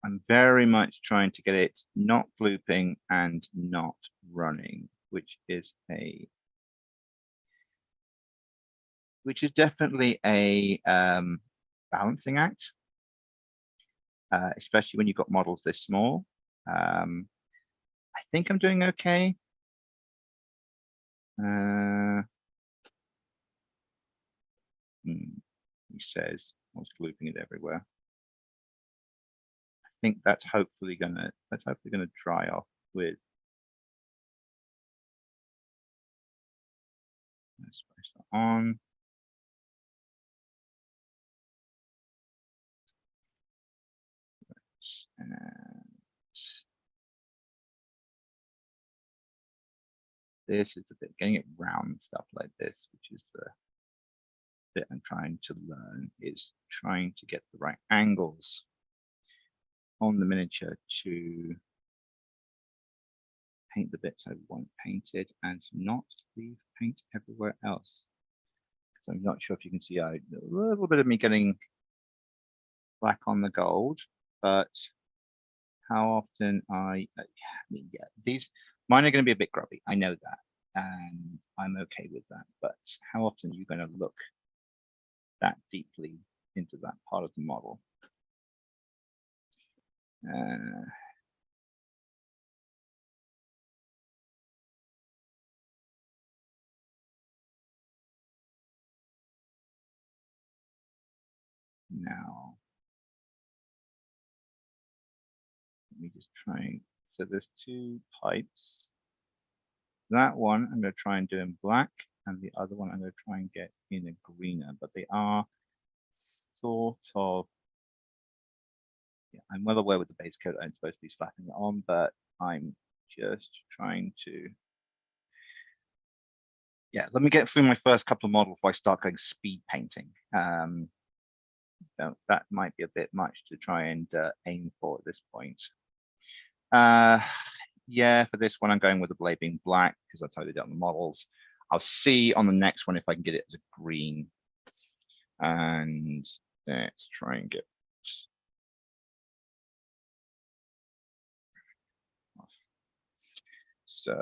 I'm very much trying to get it not flooping and not running, which is definitely a balancing act, especially when you've got models this small. I think I'm doing okay. He says I was looping it everywhere. I think that's hopefully gonna dry off with. Let's place that on. And this is the bit, getting it round stuff like this, which is the bit I'm trying to learn, is trying to get the right angles on the miniature to paint the bits I want painted and not leave paint everywhere else. So I'm not sure if you can see a little bit of me getting black on the gold, but how often yeah, these mine are going to be a bit grubby. I know that, and I'm okay with that. But how often are you going to look that deeply into that part of the model? Now, let me just try. So there's two pipes. That one I'm going to try and do in black, and the other one I'm going to try and get in a greener, but they are sort of, yeah, I'm well aware with the base coat I'm supposed to be slapping it on, but I'm just trying to, yeah, let me get through my first couple of models before I start going speed painting. That might be a bit much to try and aim for at this point. Yeah, for this one, I'm going with the blade being black because that's how they do it on the models. I'll see on the next one if I can get it as a green. And let's try and get. So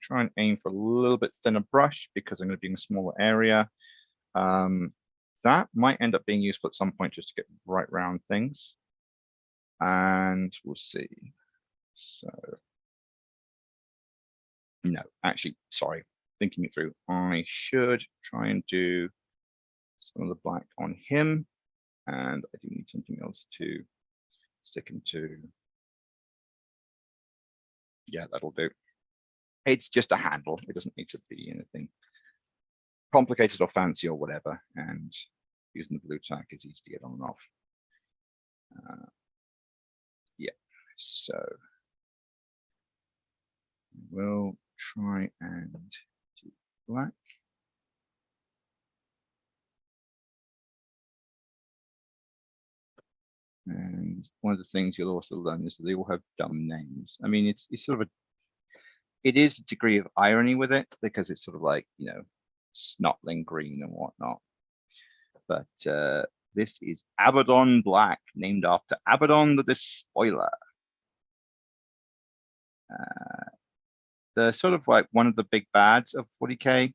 try and aim for a little bit thinner brush because I'm going to be in a smaller area. That might end up being useful at some point just to get right round things. And we'll see. So no, actually, sorry, thinking it through, I should try and do some of the black on him, and I do need something else to stick into. Yeah, that'll do. It's just a handle. It doesn't need to be anything complicated or fancy or whatever, and using the blue tack is easy to get on and off. Yeah, so we'll try and do black. And one of the things you'll also learn is that they all have dumb names. I mean, it's sort of it is a degree of irony with it because it's sort of like, you know, snotling green and whatnot. But this is Abaddon Black, named after Abaddon the Despoiler. The sort of like one of the big bads of 40k.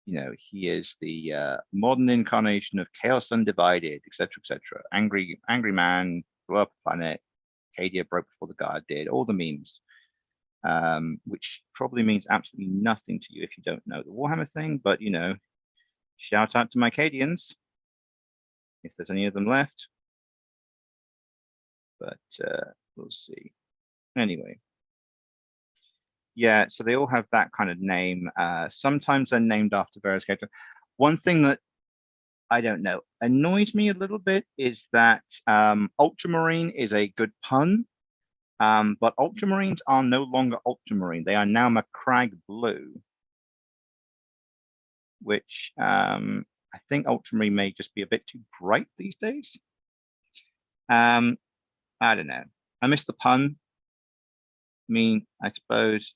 You know, he is the modern incarnation of Chaos Undivided, etc., etc. Angry man, blew up a planet. Cadia broke before the guard did. All the memes, which probably means absolutely nothing to you if you don't know the Warhammer thing. But you know, shout out to my Cadians if there's any of them left. But we'll see. Anyway, Yeah, so they all have that kind of name. Sometimes they're named after various characters. One thing that I don't know annoys me a little bit is that ultramarine is a good pun, but ultramarines are no longer ultramarine. They are now Macragge blue, which I think ultramarine may just be a bit too bright these days. I don't know. I miss the pun. I mean, I suppose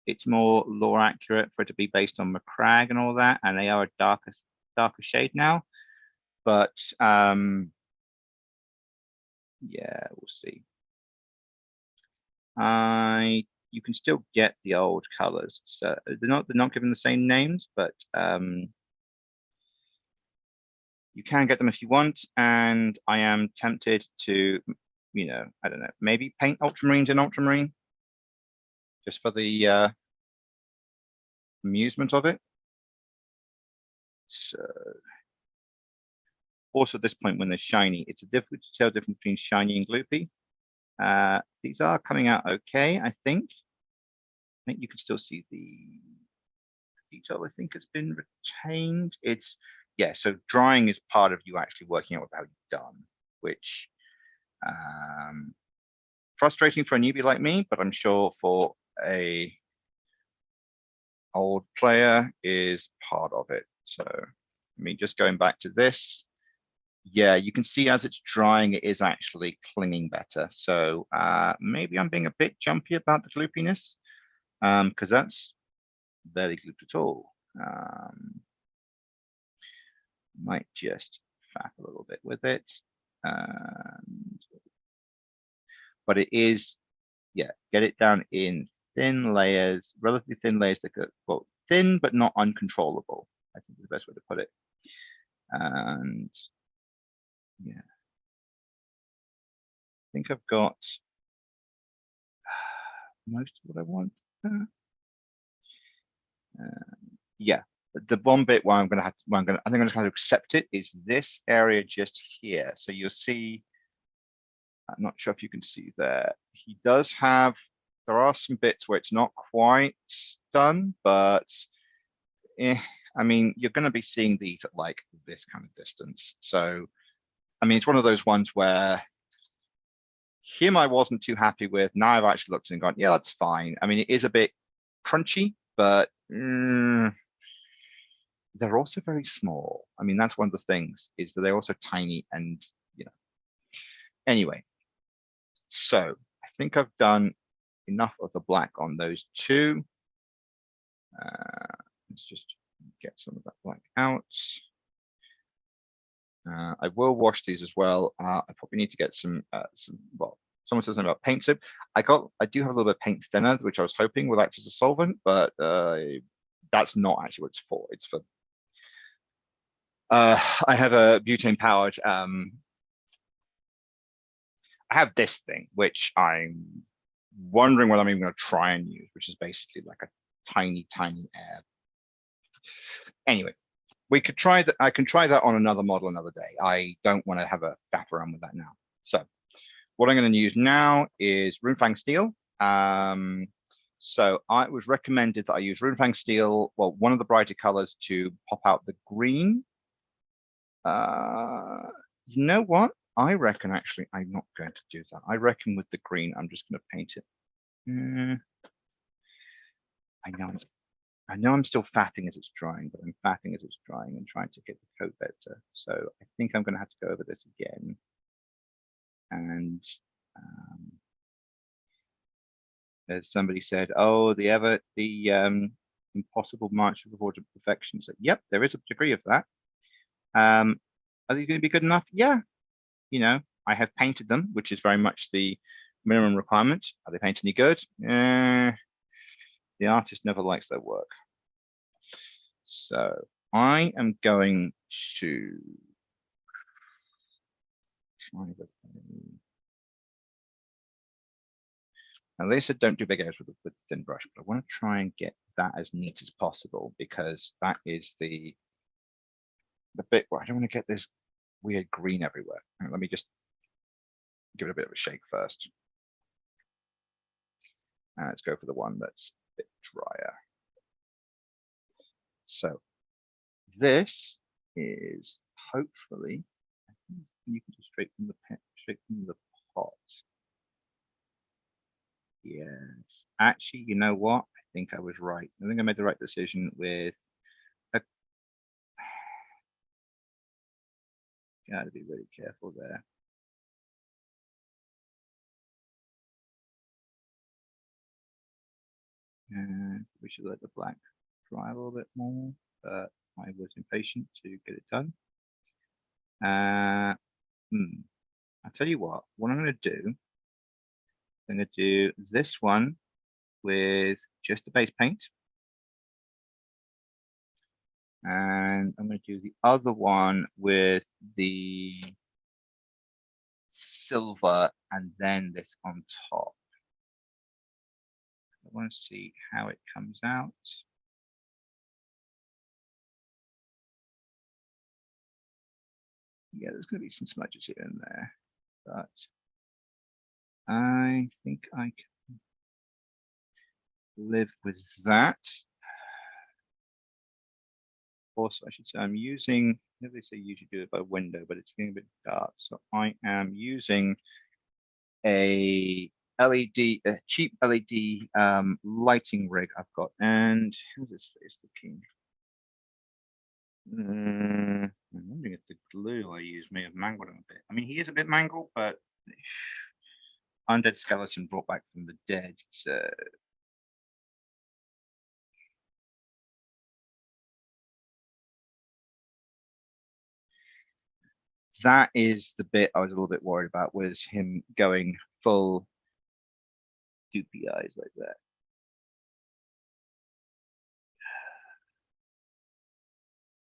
it's more lore accurate for it to be based on Macragge and all that, and they are a darker shade now. But yeah, we'll see. You can still get the old colors. So they're not given the same names, but you can get them if you want. And I am tempted to, you know, I don't know, maybe paint ultramarines in ultramarine just for the amusement of it. So also at this point when they're shiny, it's a difficult to tell the difference between shiny and gloopy. These are coming out okay, I think. I think you can still see the detail. I think has been retained. It's yeah. So drying is part of you actually working out how you've done, which frustrating for a newbie like me, but I'm sure for a old player is part of it. So I mean, just going back to this, yeah, you can see as it's drying, it is actually clinging better. So maybe I'm being a bit jumpy about the gloopiness, because that's barely glooped at all. Might just faff a little bit with it. But it is, yeah, get it down in thin layers, relatively thin layers that go, well, thin but not uncontrollable, I think is the best way to put it. And yeah, I think I've got most of what I want. Yeah, the one bit where I'm gonna have to, I think I'm just going to accept it is this area just here. So you'll see, I'm not sure if you can see there. He does have, there are some bits where it's not quite done, but I mean, you're going to be seeing these at like this kind of distance. So, I mean, it's one of those ones where him I wasn't too happy with. Now I've actually looked and gone, yeah, that's fine. I mean, it is a bit crunchy, but they're also very small. I mean, that's one of the things is that they're also tiny and, you know, anyway. So I think I've done enough of the black on those two. Let's just get some of that black out. I will wash these as well. I probably need to get some well, someone says something about paint soap. I do have a little bit of paint thinner, which I was hoping would act as a solvent, but that's not actually what it's for. It's for I have a butane powered I have this thing which I'm wondering whether I'm even going to try and use, which is basically like a tiny air. Anyway, we could try that. I can try that on another model another day. I don't want to have a faff around with that now. So what I'm going to use now is Runefang Steel. So I was recommended that I use Runefang Steel, well, one of the brighter colors to pop out the green. You know what? I reckon actually I'm not going to do that. I reckon with the green, I'm just going to paint it. I know I'm still faffing as it's drying, but I'm faffing as it's drying and trying to get the coat better. So I think I'm going to have to go over this again. And as somebody said, oh, the impossible march toward perfection. So yep, there is a degree of that. Are these going to be good enough? Yeah. You know, I have painted them, which is very much the minimum requirement. Are they painted any good? The artist never likes their work. So I am going to try the. Now they said don't do big areas with a thin brush, but I want to try and get that as neat as possible because that is the bit where I don't want to get this weird green everywhere. Let me just give it a bit of a shake first. And let's go for the one that's a bit drier. So this is hopefully, you can just straight from the pot. Yes, actually, you know what? I think I was right. I think I made the right decision with. Got to be really careful there. And we should let the black dry a little bit more, but I was impatient to get it done. I'll tell you what I'm going to do, I'm going to do this one with just the base paint. And I'm going to do the other one with the silver and then this on top. I want to see how it comes out. Yeah, there's going to be some smudges here and there, but I think I can live with that. Also, I should say I'm using, they say you should do it by window, but it's getting a bit dark. So I am using a LED, a cheap LED lighting rig I've got. And how's this face looking? I'm wondering if the glue I use may have mangled him a bit. I mean, he is a bit mangled, but undead skeleton brought back from the dead. So that is the bit I was a little bit worried about, was him going full doopy eyes like that.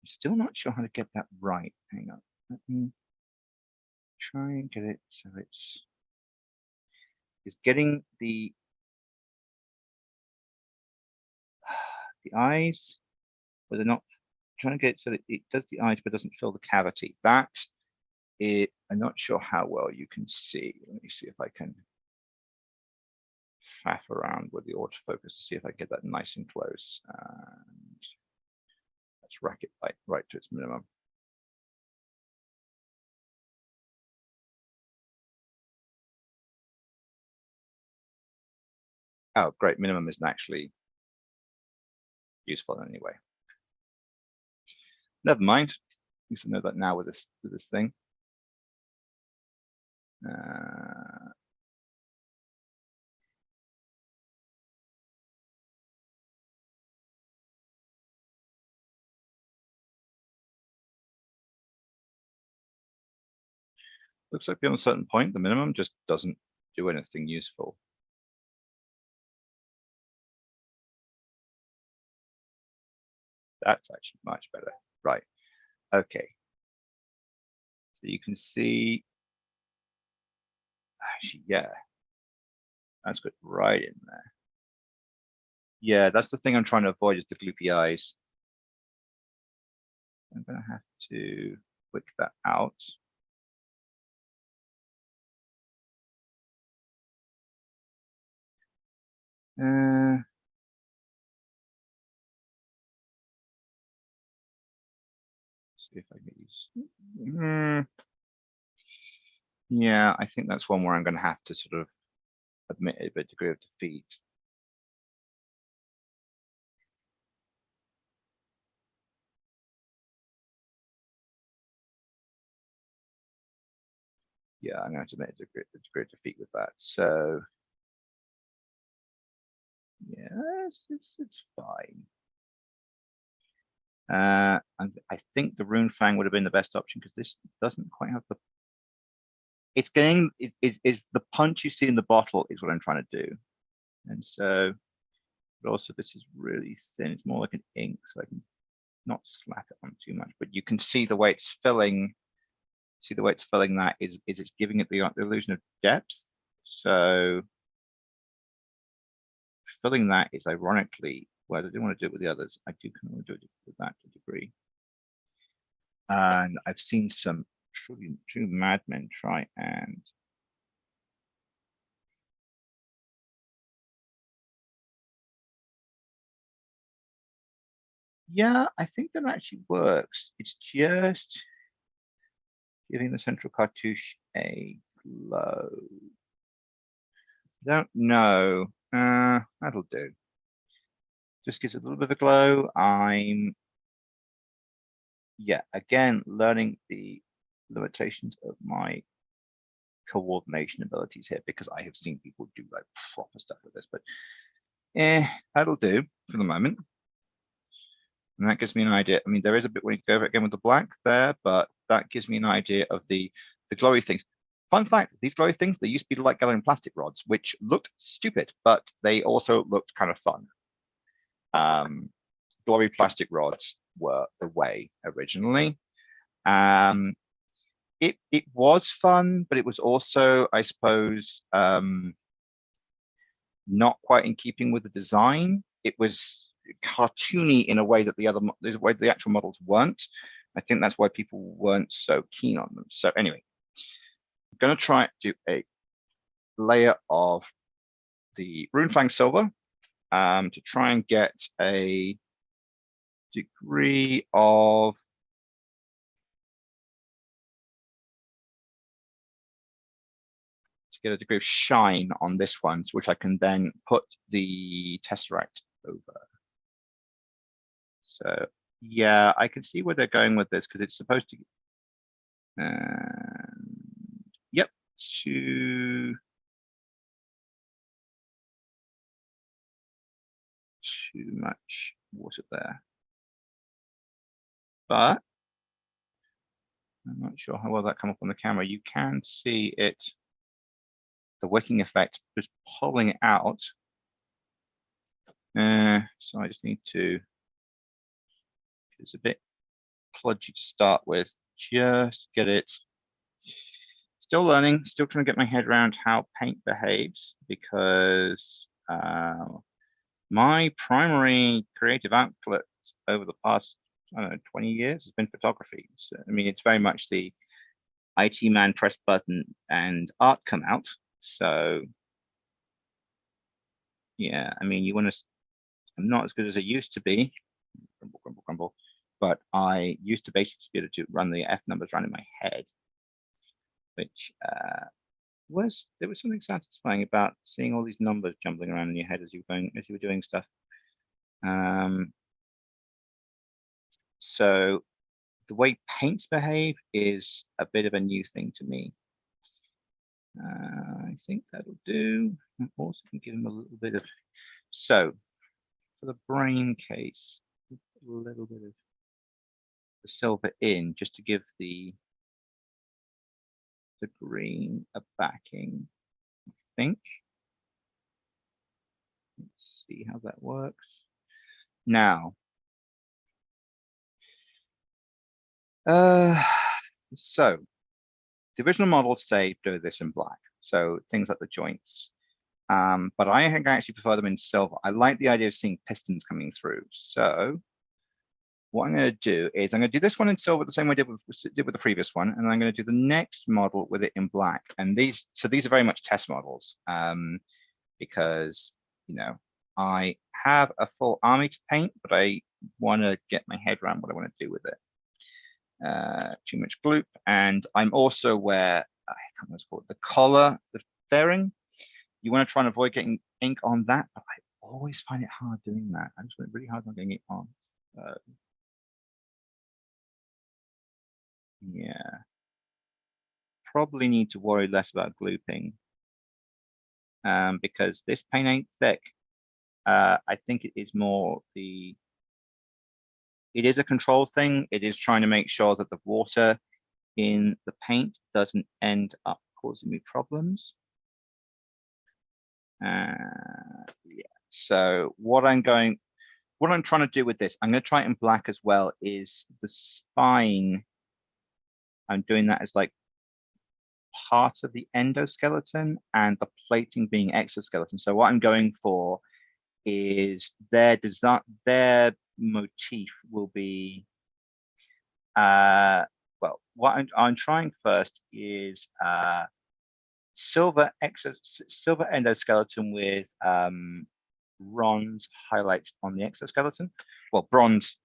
I'm still not sure how to get that right. Hang on. Let me try and get it so it's getting the eyes, but they're not trying to get it so that it does the eyes but doesn't fill the cavity. That I'm not sure how well you can see. Let me see if I can faff around with the autofocus to see if I get that nice and close. And let's rack it right to its minimum. Oh, great. Minimum isn't actually useful in any way. Never mind. At least I know that now with this thing. Looks like beyond a certain point, the minimum just doesn't do anything useful. That's actually much better. Right. Okay. So you can see, actually, yeah, that's good right in there. Yeah, that's the thing I'm trying to avoid, is the gloopy eyes. I'm going to have to click that out. See if I can use. Yeah, I think that's one where I'm going to have to sort of admit a bit degree of defeat. Yeah, I'm going to admit a degree of defeat with that. So yeah, it's fine. And I think the Rune Fang would have been the best option, because this doesn't quite have the. It's getting is the punch you see in the bottle is what I'm trying to do, and so, but also this is really thin. It's more like an ink, so I can not slap it on too much. But you can see the way it's filling. See the way it's filling that is it's giving it the illusion of depth. So filling that is ironically, well, I didn't want to do it with the others. I do kind of want to do it with that to a degree. And I've seen some true madmen try and Yeah, I think that actually works. It's just giving the central cartouche a glow. Don't know. That'll do. Just gives it a little bit of a glow. Yeah, again, learning the limitations of my coordination abilities here, because I have seen people do like proper stuff with this, but that'll do for the moment. And that gives me an idea. I mean, there is a bit when you go over it again with the black there, but that gives me an idea of the glowy things. Fun fact, these glowy things, they used to be like gallium plastic rods, which looked stupid, but they also looked kind of fun. Glowy plastic rods were the way originally. It was fun, but it was also, I suppose, not quite in keeping with the design. It was cartoony in a way that the actual models weren't. I think that's why people weren't so keen on them. So anyway, I'm going to try to do a layer of the Runefang silver to try and get a degree of shine on this one, which I can then put the Tesseract over. So yeah, I can see where they're going with this, because it's supposed to. Yep, too much water there. But I'm not sure how well that come up on the camera. You can see it, the wicking effect, just pulling it out. So I just need to, it's a bit kludgy to start with, just get it. Still learning, still trying to get my head around how paint behaves, because my primary creative outlet over the past, I don't know, 20 years has been photography. So, I mean, it's very much the IT man press button and art come out. So yeah, I mean, I'm not as good as I used to be, grumble, grumble, grumble, but I used to basically be able to run the F numbers around in my head, which there was something satisfying about seeing all these numbers jumbling around in your head as you were doing stuff. So the way paints behave is a bit of a new thing to me. I think that'll do. I'm also going to give him a little bit of, so for the brain case, a little bit of the silver in, just to give the green a backing, I think. Let's see how that works. Now, so the original models say do this in black, so things like the joints. But I think I actually prefer them in silver. I like the idea of seeing pistons coming through. So what I'm going to do is I'm going to do this one in silver the same way I did with the previous one, and I'm going to do the next model with it in black. And these are very much test models, because I have a full army to paint, but I want to get my head around what I want to do with it. Too much gloop, and I'm also aware, I can't remember what it's called, the collar, the fairing. You want to try and avoid getting ink on that, but I always find it hard doing that. I just find it really hard on getting it on. Yeah, probably need to worry less about glooping, because this paint ain't thick. I think it is more it is a control thing. It is trying to make sure that the water in the paint doesn't end up causing me problems. Yeah, so what I'm trying to do with this, I'm going to try it in black as well, is the spine. I'm doing that as like part of the endoskeleton and the plating being exoskeleton. So what I'm going for is their design, their motif will be, well, what I'm trying first is silver endoskeleton with bronze highlights on the exoskeleton. Well, bronze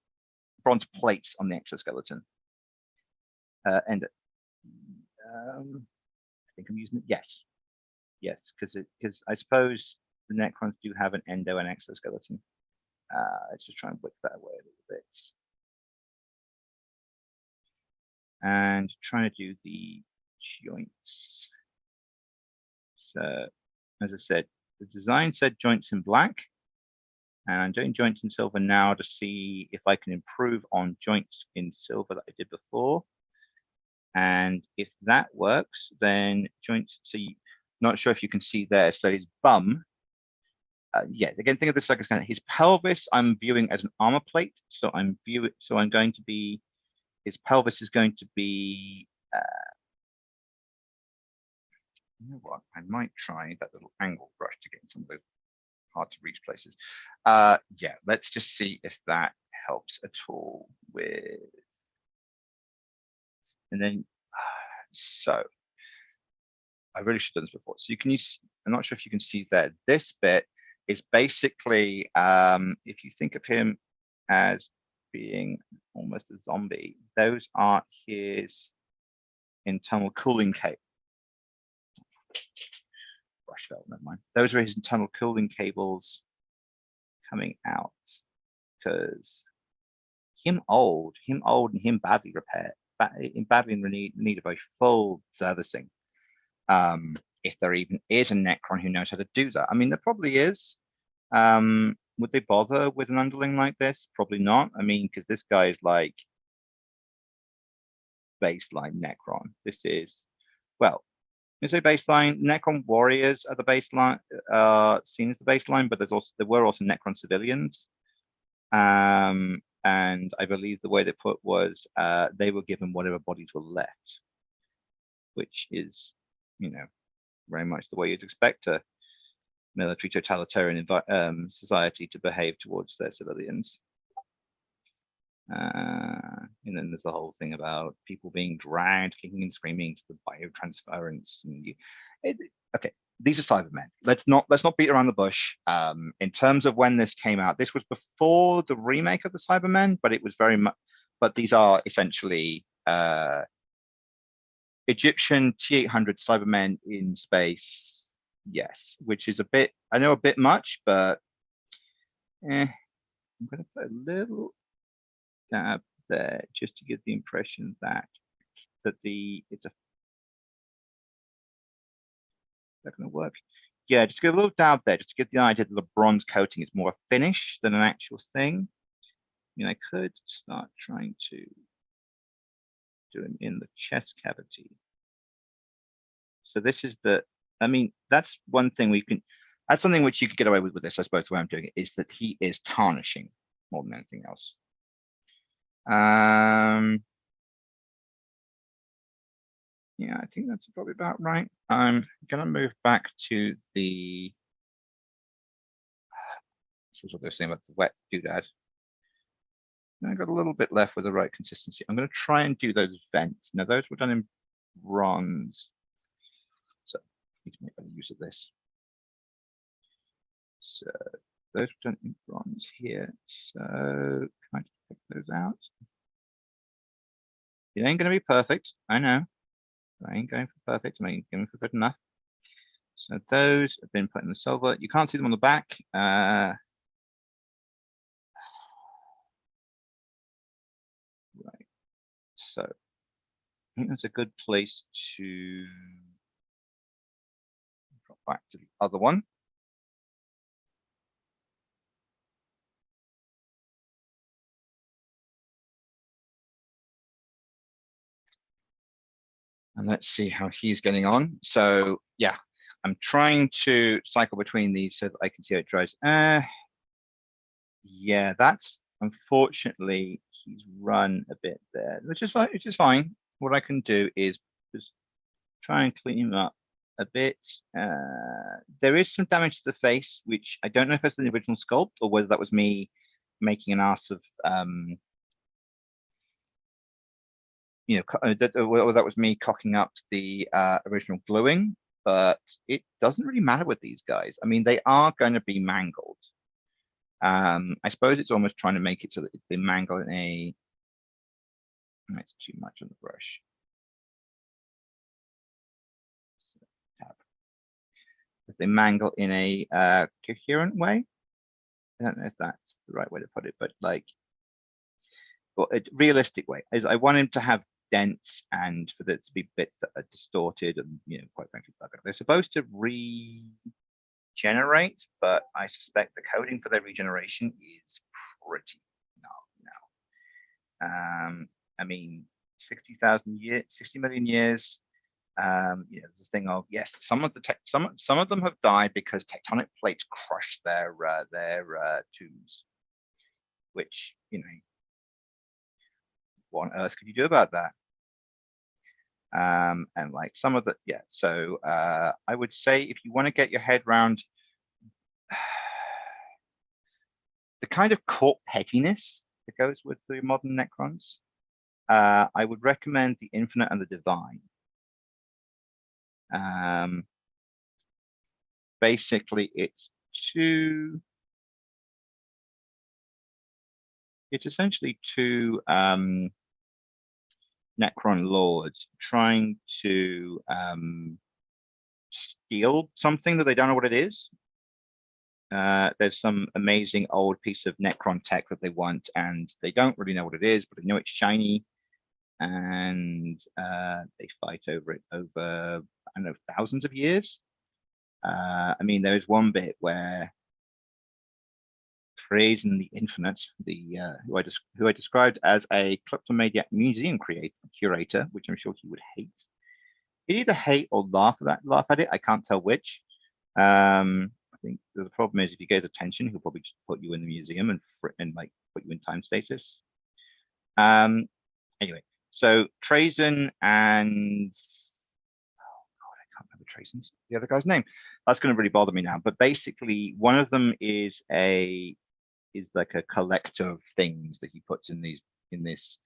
bronze plates on the exoskeleton. I think I'm using it. Yes, because I suppose the Necrons do have an endo and exoskeleton. Let's just try and whip that away a little bit. And trying to do the joints. So, as I said, the design said joints in black. And I'm doing joints in silver now to see if I can improve on joints in silver that I did before. And if that works, then joints, so not sure if you can see there. So his bum, yeah, again, think of this like as kind of his pelvis, I'm viewing as an armor plate. So I'm going to be, his pelvis is going to be, you know what, I might try that little angle brush to get in some of those hard to reach places. Yeah, let's just see if that helps at all with, and then, so I really should have done this before. So you can use, I'm not sure if you can see there, this bit is basically, if you think of him as being almost a zombie, those are his internal cooling cable. Brush fell, never mind. Those are his internal cooling cables coming out, because him old and him badly repaired, badly in need of a full servicing. If there even is a Necron who knows how to do that. I mean, there probably is. Would they bother with an underling like this? Probably not. I mean, because this guy is like baseline Necron. This is, well, you say baseline Necron warriors are the baseline, seen as the baseline, but there were also Necron civilians. And I believe the way they put was they were given whatever bodies were left, which is, you know, very much the way you'd expect a military totalitarian society to behave towards their civilians. And then there's the whole thing about people being dragged, kicking and screaming to the biotransference. And okay, these are Cybermen. Let's not beat around the bush. In terms of when this came out, this was before the remake of the Cybermen, but it was very much. But these are essentially Egyptian T-800 Cybermen in space. Yes, which is a bit, I know a bit much, but I'm going to put a little dab there just to give the impression that it's a, that going to work. Yeah, just give a little dab there, just to give the idea that the bronze coating is more a finish than an actual thing. I mean, I could start trying to do it in the chest cavity. So this is the, I mean, that's one thing we can, that's something which you could get away with this, I suppose, the way I'm doing it, is that he is tarnishing more than anything else. Yeah, I think that's probably about right. I'm gonna move back to the, this was what they were saying about the wet doodad. I got a little bit left with the right consistency. I'm gonna try and do those vents. Now those were done in bronze. So I need to make better use of this. So those were done in bronze here. So can I just pick those out? It ain't gonna be perfect, I know. I ain't going for perfect, I ain't going for good enough. So those have been put in the silver. You can't see them on the back. Right. So I think that's a good place to drop back to the other one. And let's see how he's getting on. So yeah, I'm trying to cycle between these so that I can see how it dries. Yeah, that's unfortunately he's run a bit there, which is fine. What I can do is just try and clean him up a bit. There is some damage to the face, which I don't know if that's the original sculpt or whether that was me making an ass of you know, that was me cocking up the original gluing, but it doesn't really matter with these guys. I mean, they are going to be mangled. I suppose it's almost trying to make it so that they mangle in a. It's too much on the brush. If they mangle in a coherent way. I don't know if that's the right way to put it, but like, but a realistic way is I want him to have dents and for there to be bits that are distorted and quite frankly, they're supposed to regenerate, but I suspect the coding for their regeneration is pretty no. I mean, 60,000 years, 60 million years. There's this thing of yes, some of them have died because tectonic plates crushed their tombs, which what on earth could you do about that? And like some of the so I would say if you want to get your head around the kind of court pettiness that goes with the modern Necrons, I would recommend the Infinite and the Divine. Basically, it's essentially two Necron lords trying to steal something that they don't know what it is. There's some amazing old piece of Necron tech that they want, and they don't really know what it is, but they know it's shiny, and they fight over it over, I don't know, thousands of years. I mean, there's one bit where Praising the Infinite, the who I described as a kleptomaniac museum curator, which I'm sure he would hate. He'd either hate or laugh at it. I can't tell which. I think the problem is if he gets attention, he'll probably just put you in the museum and like put you in time stasis. Anyway, so Trazen and oh god, I can't remember Trazen's the other guy's name. That's going to really bother me now. But basically, one of them is like a collector of things that he puts in this,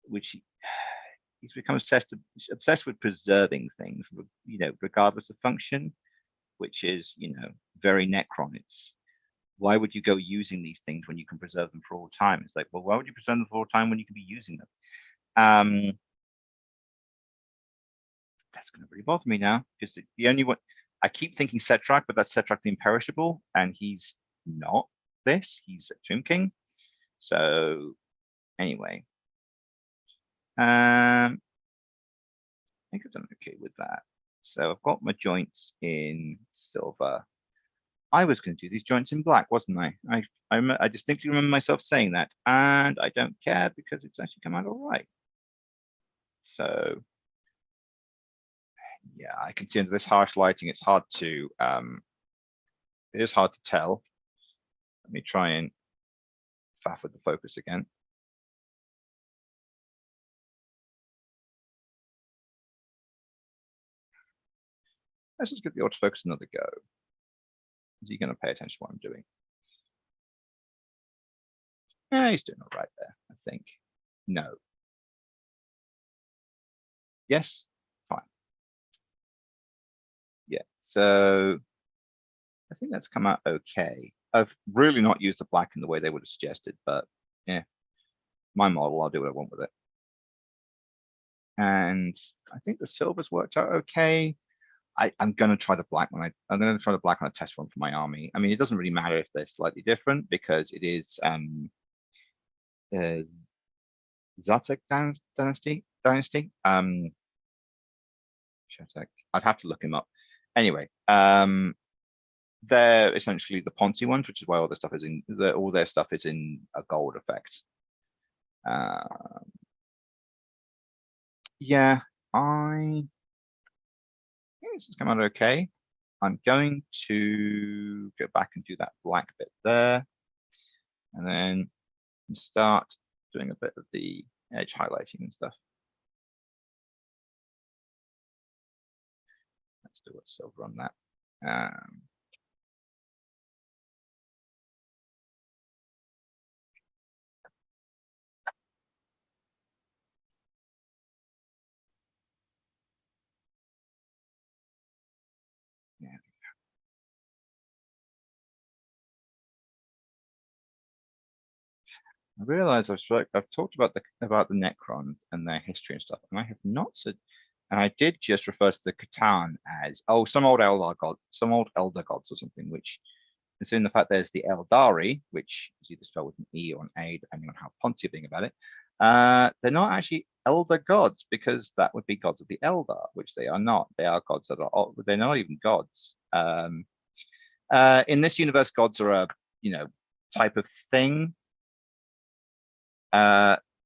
which he's become obsessed with preserving things, regardless of function, which is very Necron. It's why would you go using these things when you can preserve them for all time? It's like, well, why would you preserve them for all time when you can be using them? That's going to really bother me now because the only one I keep thinking Setrak, but that's Setrak the Imperishable, and he's not this. He's a Tomb King. So anyway, I think I've done okay with that. So I've got my joints in silver. I was going to do these joints in black, wasn't I? I distinctly remember myself saying that, and I don't care because it's actually come out all right. So yeah, I can see under this harsh lighting, it's hard to it is hard to tell. Let me try and faff with the focus again. Let's just give the autofocus another go. Is he going to pay attention to what I'm doing? Yeah, he's doing all right there, I think. No. Yes, fine. Yeah, so I think that's come out okay. I've really not used the black in the way they would have suggested, but yeah, my model, I'll do what I want with it. And I think the silver's worked out okay. I'm going to try the black one. I'm going to try the black on a test one for my army. I mean, it doesn't really matter if they're slightly different because it is Zatek dynasty. I'd have to look him up. Anyway, they're essentially the Ponzi ones, which is why all their stuff is in a gold effect. Yeah, this has come out okay. I'm going to go back and do that black bit there, and then start doing a bit of the edge highlighting and stuff. Let's do a silver on that. Yeah. I realize I've talked about the Necrons and their history and stuff, and I have not said. And I did just refer to the Catan as some old elder gods or something, which considering the fact there's the Eldari, which is either spelled with an E or an A, depending on how poncy you're being about it. They're not actually elder gods, because that would be gods of the Eldar, which they are not. They are gods that are, they're not even gods. In this universe, gods are a type of thing.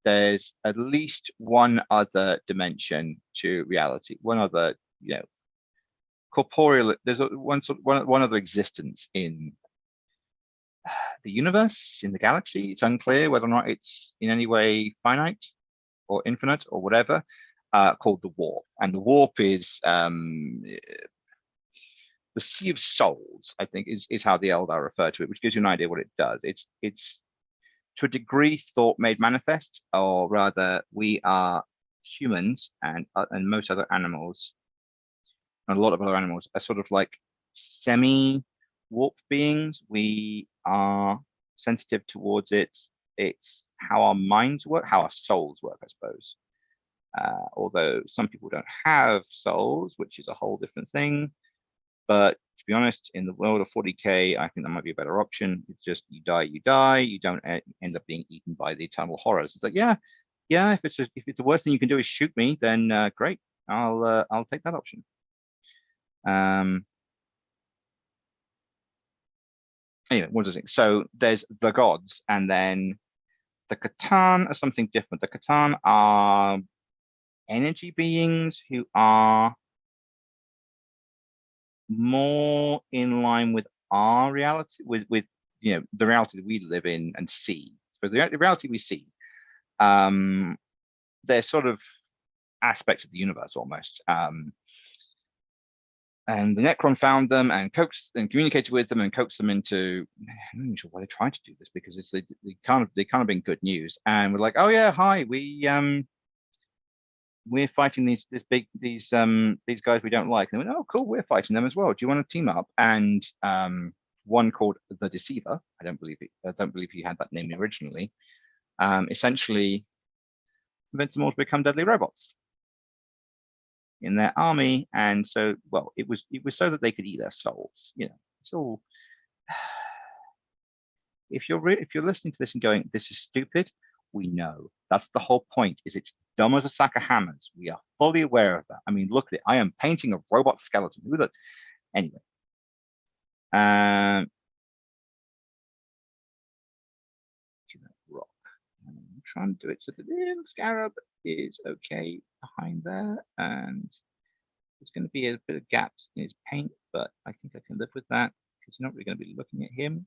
There's at least one other dimension to reality, one other corporeal. There's one other existence in the universe, in the galaxy. It's unclear whether or not it's in any way finite or infinite or whatever, called the warp. And the warp is the Sea of Souls, I think, is how the Eldar refer to it, which gives you an idea what it does. It's to a degree thought made manifest, or rather, we are humans and most other animals, and a lot of other animals are sort of like semi-warp beings. We are sensitive towards it. It's how our minds work, how our souls work, I suppose. Although some people don't have souls, which is a whole different thing. But to be honest, in the world of 40k, I think that might be a better option. It's just you die, you don't end up being eaten by the eternal horrors. It's like, yeah. If it's the worst thing you can do is shoot me, then great. I'll take that option. Anyway, what does it? So there's the gods, and then the Catan are something different. The Catan are energy beings who are more in line with our reality, with the reality that we live in and see. So the reality we see, they're sort of aspects of the universe almost. And the Necron found them and coaxed and communicated with them and coaxed them into. I'm not even sure why they tried to do this, because it's they kind of been good news. And we're like, oh yeah, hi, we're fighting these guys we don't like. And they went, oh cool, we're fighting them as well. Do you want to team up? And one called the Deceiver, I don't believe he had that name originally, essentially convinced them all to become deadly robots in their army. And so, well, it was so that they could eat their souls. It's all. If you're listening to this and going, this is stupid, we know. That's the whole point. Is it's dumb as a sack of hammers. We are fully aware of that. I mean, look at it. I am painting a robot skeleton. Look. Anyway. Rock. I'm trying to do it so that the little scarab is okay behind there, and there's going to be a bit of gaps in his paint, but I think I can live with that, because you're not really going to be looking at him.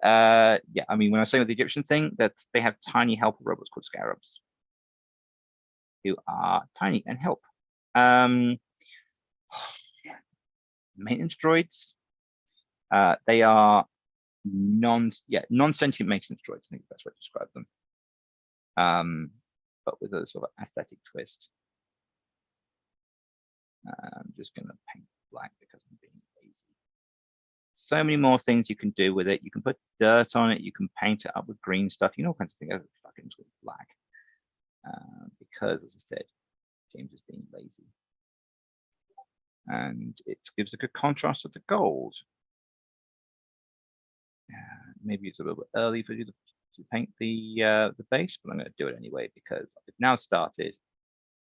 Yeah, I mean, when I was saying with the Egyptian thing, that they have tiny helper robots called scarabs, who are tiny and help. Maintenance droids. They are non-sentient maintenance droids, I think that's what to describe them. But with a sort of aesthetic twist. I'm just going to paint black because I'm being lazy. So many more things you can do with it. You can put dirt on it. You can paint it up with green stuff. All kinds of things. Oh, fucking with black. Because, as I said, James is being lazy. And it gives a good contrast to the gold. Maybe it's a little bit early for you to paint the base, but I'm going to do it anyway because I've now started,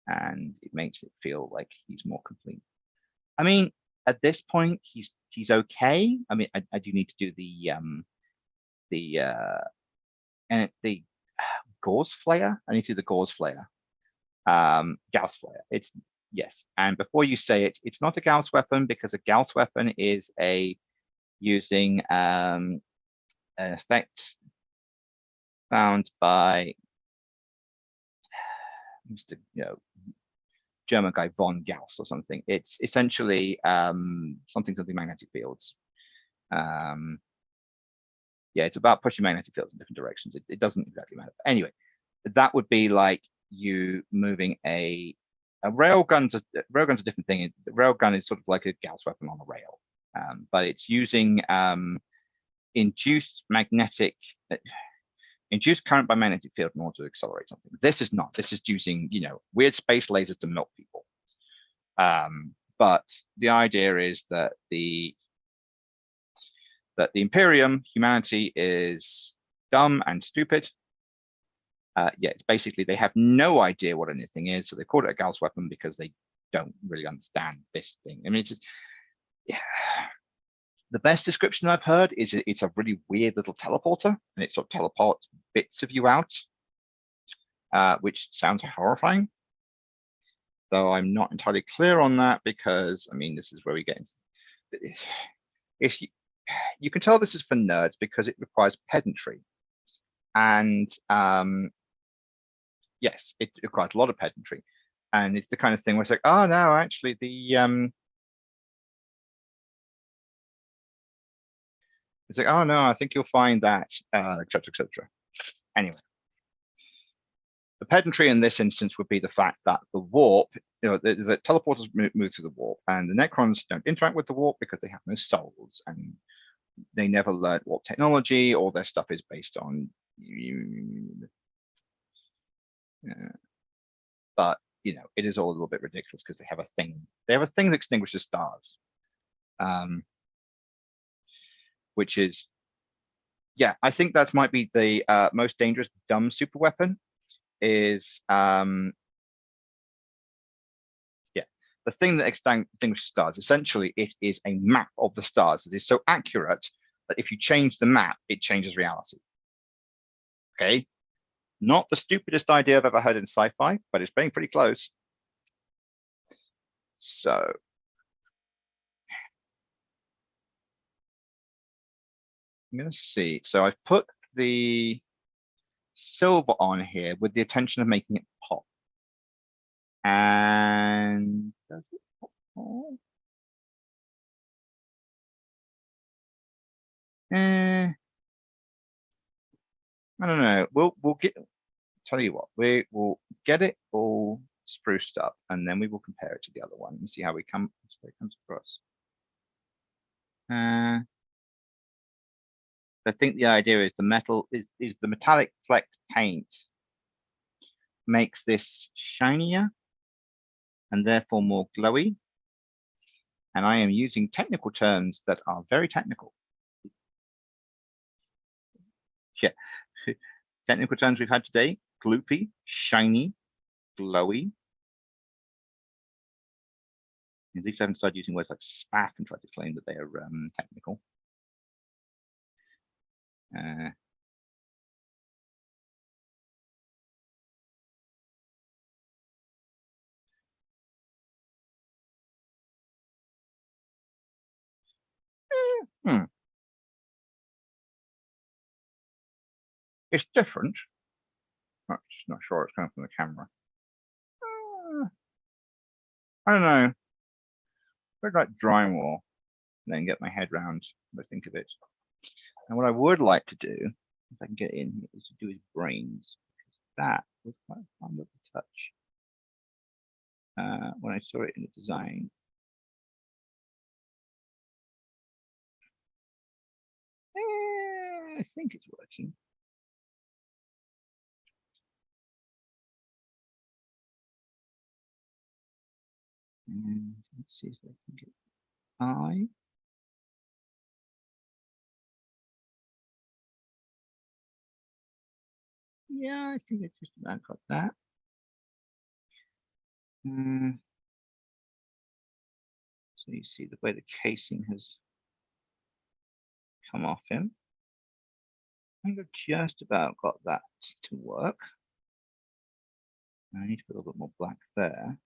and it makes it feel like he's more complete. I mean, at this point, he's okay. I mean, I do need to do the Gauss flare. I need to do the Gauss flare, Gauss flare. Yes, and before you say it, it's not a Gauss weapon, because a Gauss weapon is using an effect found by Mr. German guy von Gauss or something. It's essentially something magnetic fields. Yeah, it's about pushing magnetic fields in different directions. It doesn't exactly matter. But anyway, that would be like you moving a railgun's a different thing. The railgun is sort of like a Gauss weapon on a rail, but it's using induced magnetic. induce current by magnetic field in order to accelerate something. This is not. This is using, weird space lasers to melt people. But the idea is that the Imperium, humanity, is dumb and stupid. It's basically they have no idea what anything is, so they called it a Gauss weapon because they don't really understand this thing. I mean, the best description I've heard is it's a really weird little teleporter, and it sort of teleports bits of you out, which sounds horrifying. Though I'm not entirely clear on that because, I mean, this is where we get into you can tell this is for nerds because it requires pedantry. And yes, it requires a lot of pedantry. And it's the kind of thing where it's like, oh no, actually it's like, oh no, I think you'll find that, et cetera, et cetera. Anyway. The pedantry in this instance would be the fact that the warp, the teleporters move through the warp, and the Necrons don't interact with the warp because they have no souls, and they never learned warp technology. All their stuff is based on. But it is all a little bit ridiculous because they have a thing. They have a thing that extinguishes stars, which is, yeah, I think that might be the most dangerous dumb super weapon. Is the thing that extinguishes stars. Essentially, it is a map of the stars that is so accurate that if you change the map, it changes reality. Okay, not the stupidest idea I've ever heard in sci-fi, but it's playing pretty close. So I'm going to see. So I've put the silver on here with the intention of making it pop. And does it pop? I don't know. We'll get. Tell you what, we will get it all spruced up, and then we will compare it to the other one and see how it comes across. I think the idea is the metal is the metallic flecked paint makes this shinier and therefore more glowy. And I am using technical terms that are very technical. Yeah, technical terms we've had today: gloopy, shiny, glowy. At least I haven't started using words like spaff and tried to claim that they are technical. It's different. I'm just not sure it's coming from the camera. I don't know. I'd like drawing more, and then get my head around what I think of it. And what I would like to do, if I can get in here, is to do his brains. That was quite fun with the touch. When I saw it in the design. I think it's working. And let's see if I can get eye. Yeah, I think it's just about got that. So you see the way the casing has come off him. I think I've just about got that to work. I need to put a little bit more black there.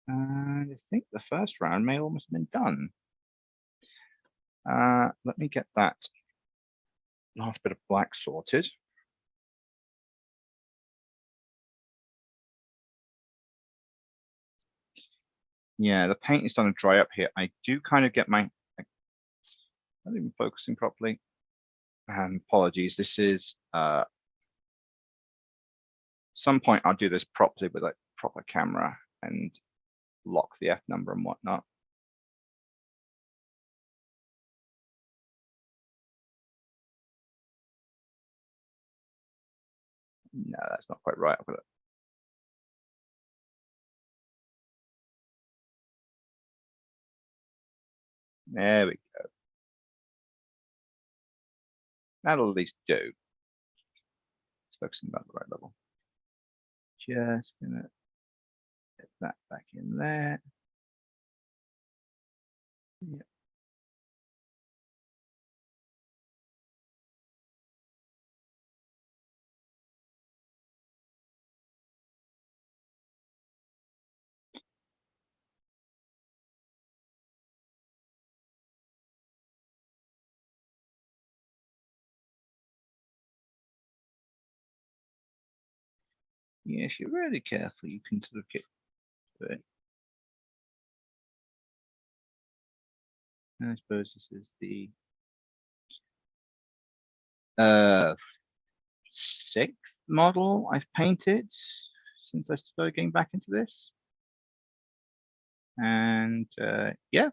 And I think the first round may almost have been done. Let me get that last bit of black sorted. Yeah, the paint is starting to dry up here. I do kind of get my, not even focusing properly. Apologies, this is, some point I'll do this properly with a proper camera and lock the F number and whatnot. No, that's not quite right. I've got it. There we go. That'll at least do. It's focusing about the right level. Just gonna get that back in there. Yeah. Yeah, if you're really careful, you can sort of get to it. I suppose this is the sixth model I've painted since I started getting back into this. And yeah,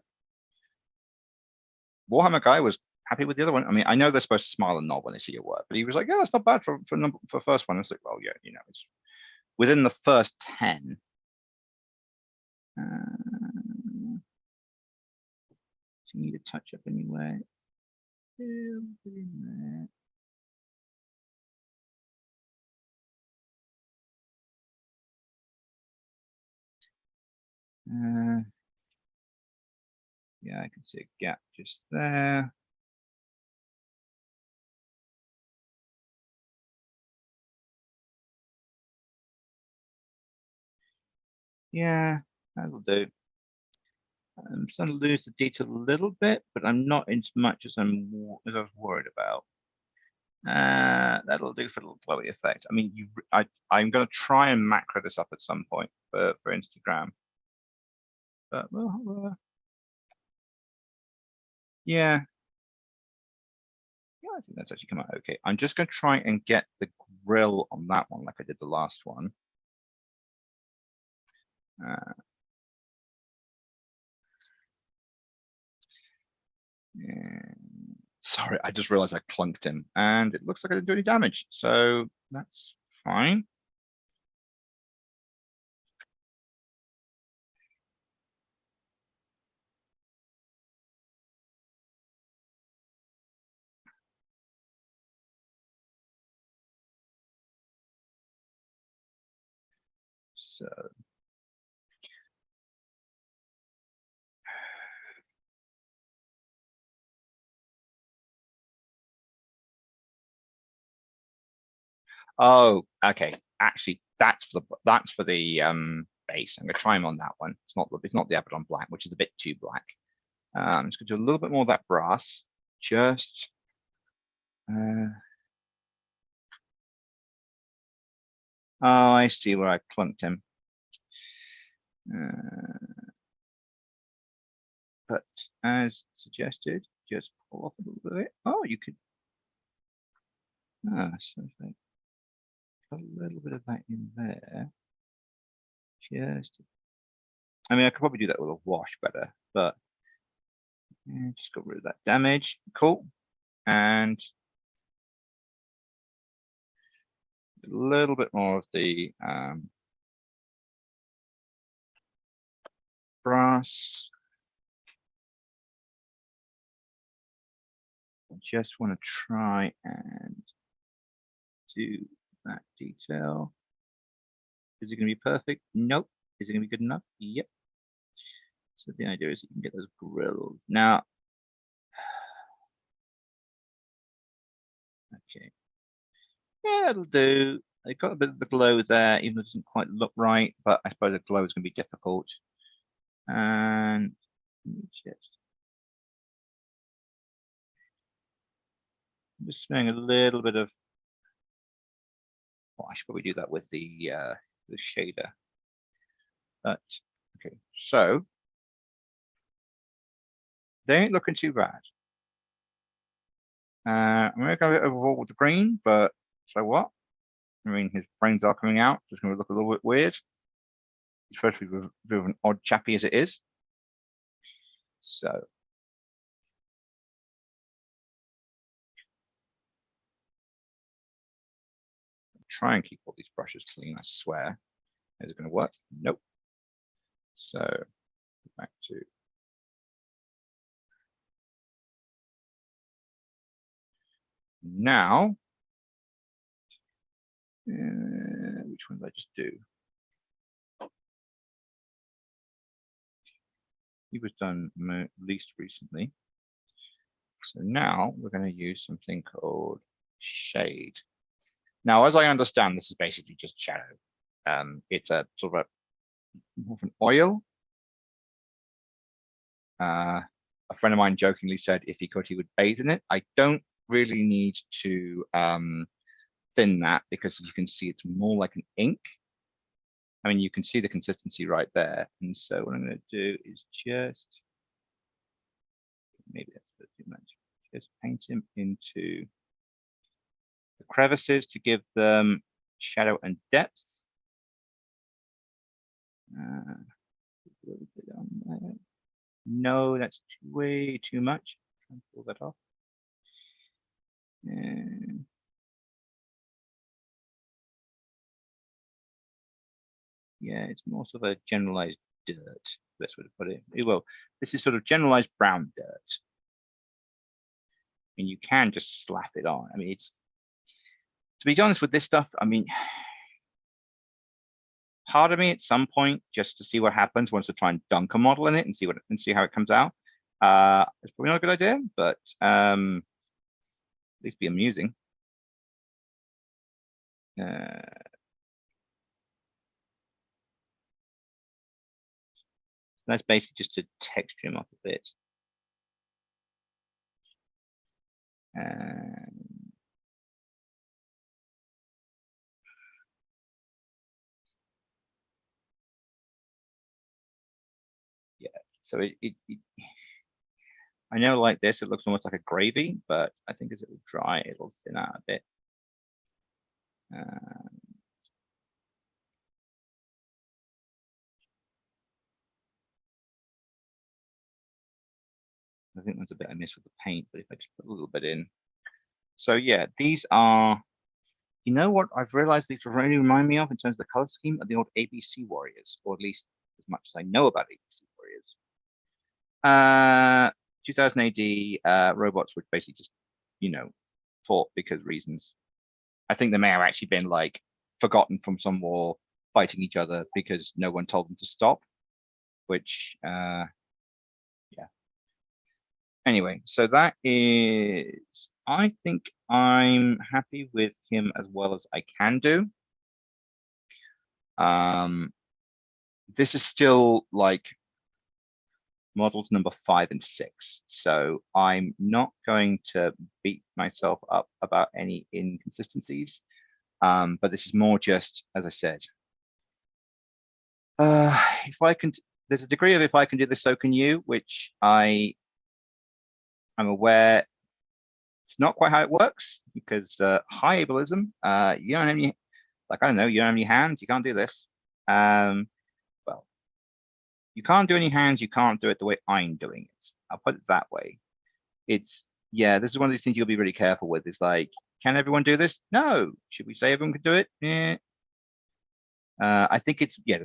Warhammer guy was happy with the other one. I mean, I know they're supposed to smile and nod when they see your work, but he was like, "Yeah, that's not bad for first one." I was like, "Well, yeah, you know, it's within the first 10." Do you need a touch up anywhere? Yeah, I can see a gap just there. Yeah, that'll do. I'm starting to lose the detail a little bit, but I'm not as much as I was worried about. That'll do for the glowy effect. I mean, I'm going to try and macro this up at some point for Instagram. But well, yeah, I think that's actually come out okay. I'm just going to try and get the grill on that one, like I did the last one. Sorry, I just realized I clunked him, and it looks like I didn't do any damage, so that's fine. So oh, okay. Actually, that's for the base. I'm gonna try him on that one. It's not the Abaddon Black, which is a bit too black. I'm just gonna do a little bit more of that brass. Just oh, I see where I clunked him. But as suggested, just pull off a little bit of it. Oh, you could. So put a little bit of that in there. Just. I mean, I could probably do that with a wash better, but yeah, just got rid of that damage. Cool. And a little bit more of the brass. I just want to try and do that detail. Is it going to be perfect? Nope. Is it going to be good enough? Yep. So the idea is you can get those grills. Now, okay. Yeah, it'll do. It got a bit of the glow there, even though it doesn't quite look right, but I suppose the glow is going to be difficult. And just I'm just spraying a little bit of. Well, I should probably do that with the shader. But okay, so they ain't looking too bad. I'm gonna go overall with the green, but so what? I mean, his brains are coming out. So it's gonna look a little bit weird, especially with an odd chappy as it is. So try and keep all these brushes clean, I swear. Is it going to work? Nope. So back to now. Which one did I just do? He was done least recently. So now we're going to use something called shade. Now, as I understand, this is basically just shadow. It's a sort of more of an oil. A friend of mine jokingly said if he could, he would bathe in it. I don't really need to thin that because as you can see, it's more like an ink. I mean, you can see the consistency right there. And so what I'm going to do is just, maybe that's a bit too much, just paint him into the crevices to give them shadow and depth. No, that's way too much. Try and pull that off. Yeah, it's more sort of a generalized dirt. Best way to put it. Well, this is sort of generalized brown dirt. And you can just slap it on. I mean, it's, to be honest with this stuff, I mean, part of me at some point, just to see what happens, wants to try and dunk a model in it and see how it comes out. It's probably not a good idea, but at least be amusing. That's basically just to texture him up a bit. Yeah, so I know like this, it looks almost like a gravy, but I think as it will dry, it'll thin out a bit. I think there's a bit I missed with the paint, but if I just put a little bit in. So yeah, these are, you know what I've realized these really remind me of in terms of the color scheme of the old ABC Warriors, or at least as much as I know about ABC Warriors. 2000 AD, robots would basically just, fought because reasons. I think they may have actually been like forgotten from some war, fighting each other because no one told them to stop, which, yeah. Anyway, so that is, I think I'm happy with him as well as I can do. This is still like models number 5 and 6. So I'm not going to beat myself up about any inconsistencies. But this is more just, as I said, if I can, there's a degree of if I can do this, so can you, which I'm aware it's not quite how it works because high ableism, you don't have any, like, I don't know, you don't have any hands, you can't do this. Well, you can't do any hands, you can't do it the way I'm doing it. I'll put it that way. It's, yeah, this is one of these things you'll be really careful with. It's like, can everyone do this? No. Should we say everyone can do it? Yeah. I think it's, yeah,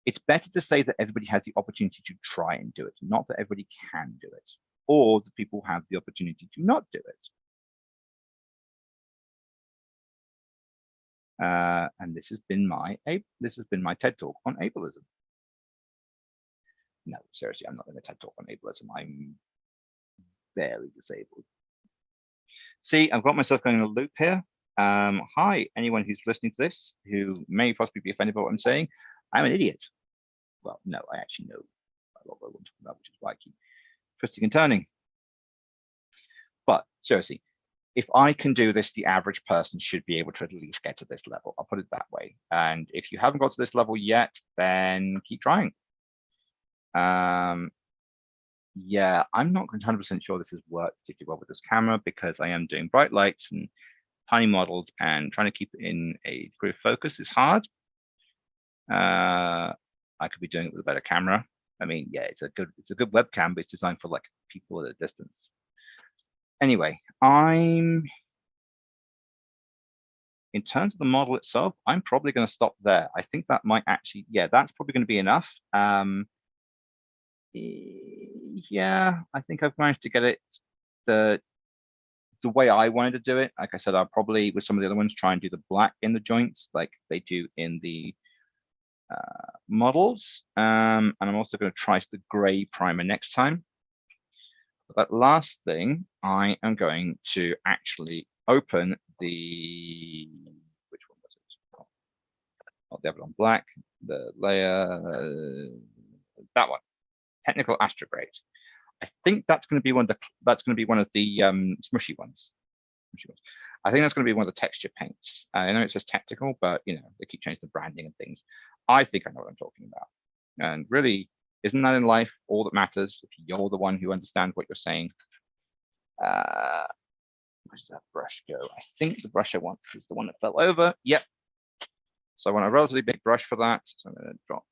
it's better to say that everybody has the opportunity to try and do it, not that everybody can do it, or that people have the opportunity to not do it. And this has been my TED talk on ableism. No, seriously, I'm not going to TED talk on ableism. I'm barely disabled. See, I've got myself going in a loop here. Hi, anyone who's listening to this who may possibly be offended by what I'm saying. I'm an idiot. Well, no, I actually know a lot what I want to talk about, which is why I keep twisting and turning. But seriously, if I can do this, the average person should be able to at least get to this level. I'll put it that way. And if you haven't got to this level yet, then keep trying. Yeah, I'm not 100% sure this has worked particularly well with this camera because I am doing bright lights and tiny models, and trying to keep it in a degree of focus is hard. I could be doing it with a better camera. I mean, yeah, it's a good webcam, but it's designed for like people at a distance. Anyway, I'm in terms of the model itself, I'm probably going to stop there. I think that might actually, yeah, that's probably going to be enough. Yeah, I think I've managed to get it the way I wanted to do it. Like I said, I'll probably, with some of the other ones, try and do the black in the joints like they do in the models. And I'm also going to try the gray primer next time. But that last thing, I am going to actually open the, which one was it? Not the other one, black, the layer, that one, technical astrograde. I think that's going to be one of the smushy ones. I think that's going to be one of the texture paints. I know it says technical, but you know, they keep changing the branding and things. I think I know what I'm talking about. And really, isn't that in life all that matters? If you're the one who understands what you're saying. Where's that brush go? I think the brush I want is the one that fell over. Yep. So I want a relatively big brush for that. So I'm going to drop,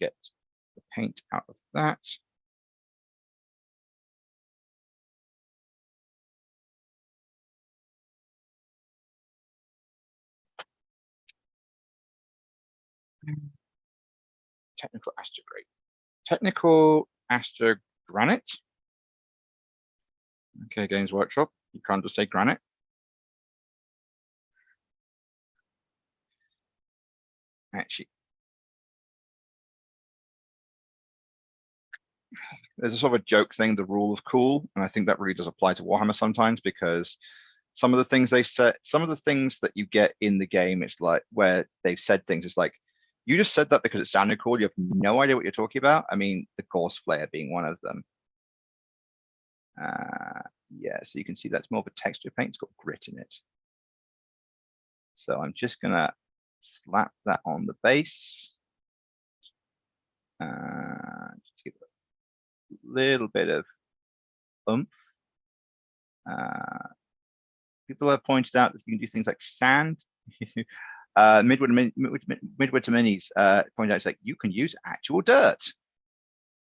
get the paint out of that. Technical astrograde. Technical astrogranite. Okay, Games Workshop. You can't just say granite. Actually, there's a sort of a joke thing, the rule of cool, and I think that really does apply to Warhammer sometimes, because some of the things they said, some of the things that you get in the game, it's like where they've said things, it's like, you just said that because it sounded cool. You have no idea what you're talking about. I mean, the Gorse Flare being one of them. Yeah, so you can see that's more of a texture paint. It's got grit in it. So I'm just gonna slap that on the base. Just give it a little bit of oomph. People have pointed out that you can do things like sand. Midwinter Minis point out it's like you can use actual dirt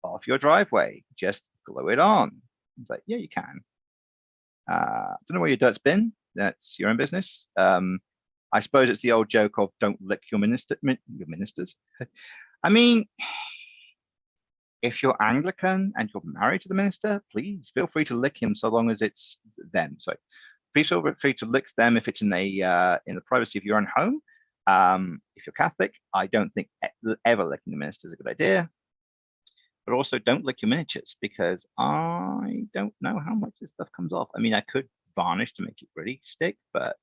off your driveway. Just glue it on. It's like, yeah, you can. Don't know where your dirt's been. That's your own business. I suppose it's the old joke of don't lick your ministers. I mean, if you're Anglican and you're married to the minister, please feel free to lick him so long as it's them. So please feel free to lick them if it's in the privacy of your own home. If you're Catholic, I don't think ever licking the minister is a good idea. But also don't lick your miniatures, because I don't know how much this stuff comes off. I mean, I could varnish to make it really stick, but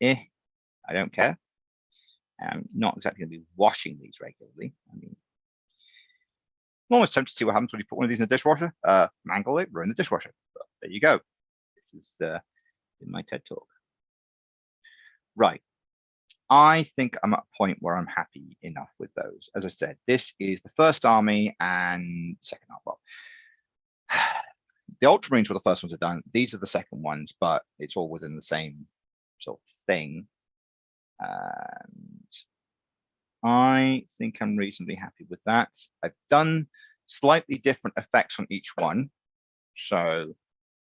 I don't care. I'm not exactly going to be washing these regularly. I mean, I'm almost tempted to see what happens when you put one of these in the dishwasher. Mangle it, ruin the dishwasher. But there you go. This is in my TED talk. Right. I think I'm at a point where I'm happy enough with those. As I said, this is the first army and second army. Well, the Ultramarines were the first ones to done. These are the second ones, but it's all within the same sort of thing. And I think I'm reasonably happy with that. I've done slightly different effects on each one. So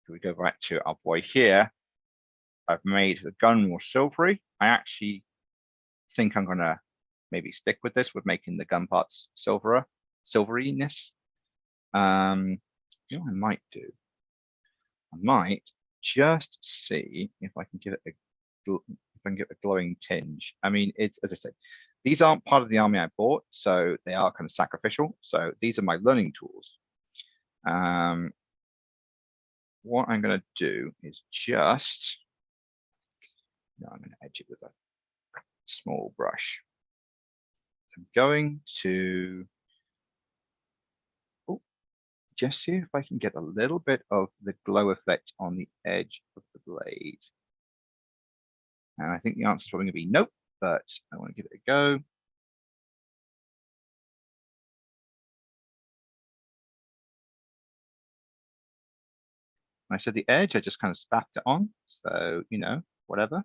if we go back to our boy here, I've made the gun more silvery. I actually think I'm gonna maybe stick with this, with making the gun parts silveriness. You know what I might do? I might just see if I can give it a glowing tinge. I mean, it's, as I said, these aren't part of the army I bought, so they are kind of sacrificial. So these are my learning tools. What I'm going to do is just, no, I'm going to edge it with a small brush. I'm going to just see if I can get a little bit of the glow effect on the edge of the blade. And I think the answer is probably going to be nope, but I want to give it a go. When I said the edge, I just kind of spapped it on. So, you know, whatever.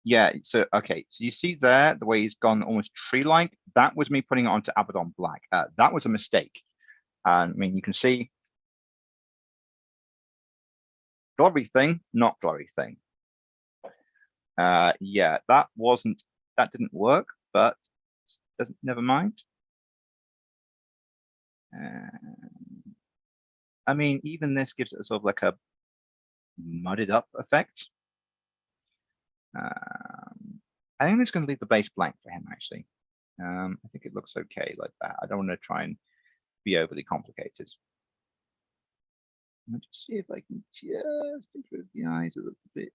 Yeah, so okay, so you see there the way he's gone almost tree-like. That was me putting it onto Abaddon Black. That was a mistake. I mean, you can see glory thing, not glory thing. Yeah, that didn't work, but never mind. I mean, even this gives it sort of like a mudded up effect. I think I'm just going to leave the base blank for him, actually. I think it looks okay like that. I don't want to try and be overly complicated. Let's see if I can just improve the eyes a little bit.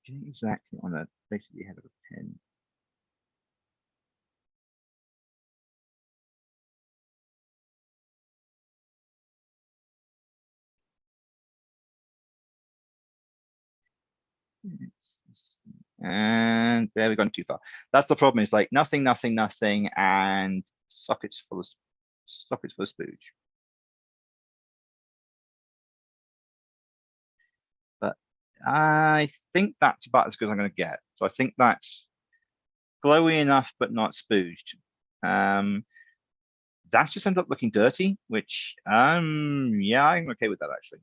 Getting exactly on a basically head of a pin. And there we've gone too far. That's the problem. Is like nothing, nothing, nothing, and sockets full of spooge. But I think that's about as good as I'm going to get. So I think that's glowy enough, but not spooged. That just ended up looking dirty, which yeah, I'm okay with that actually.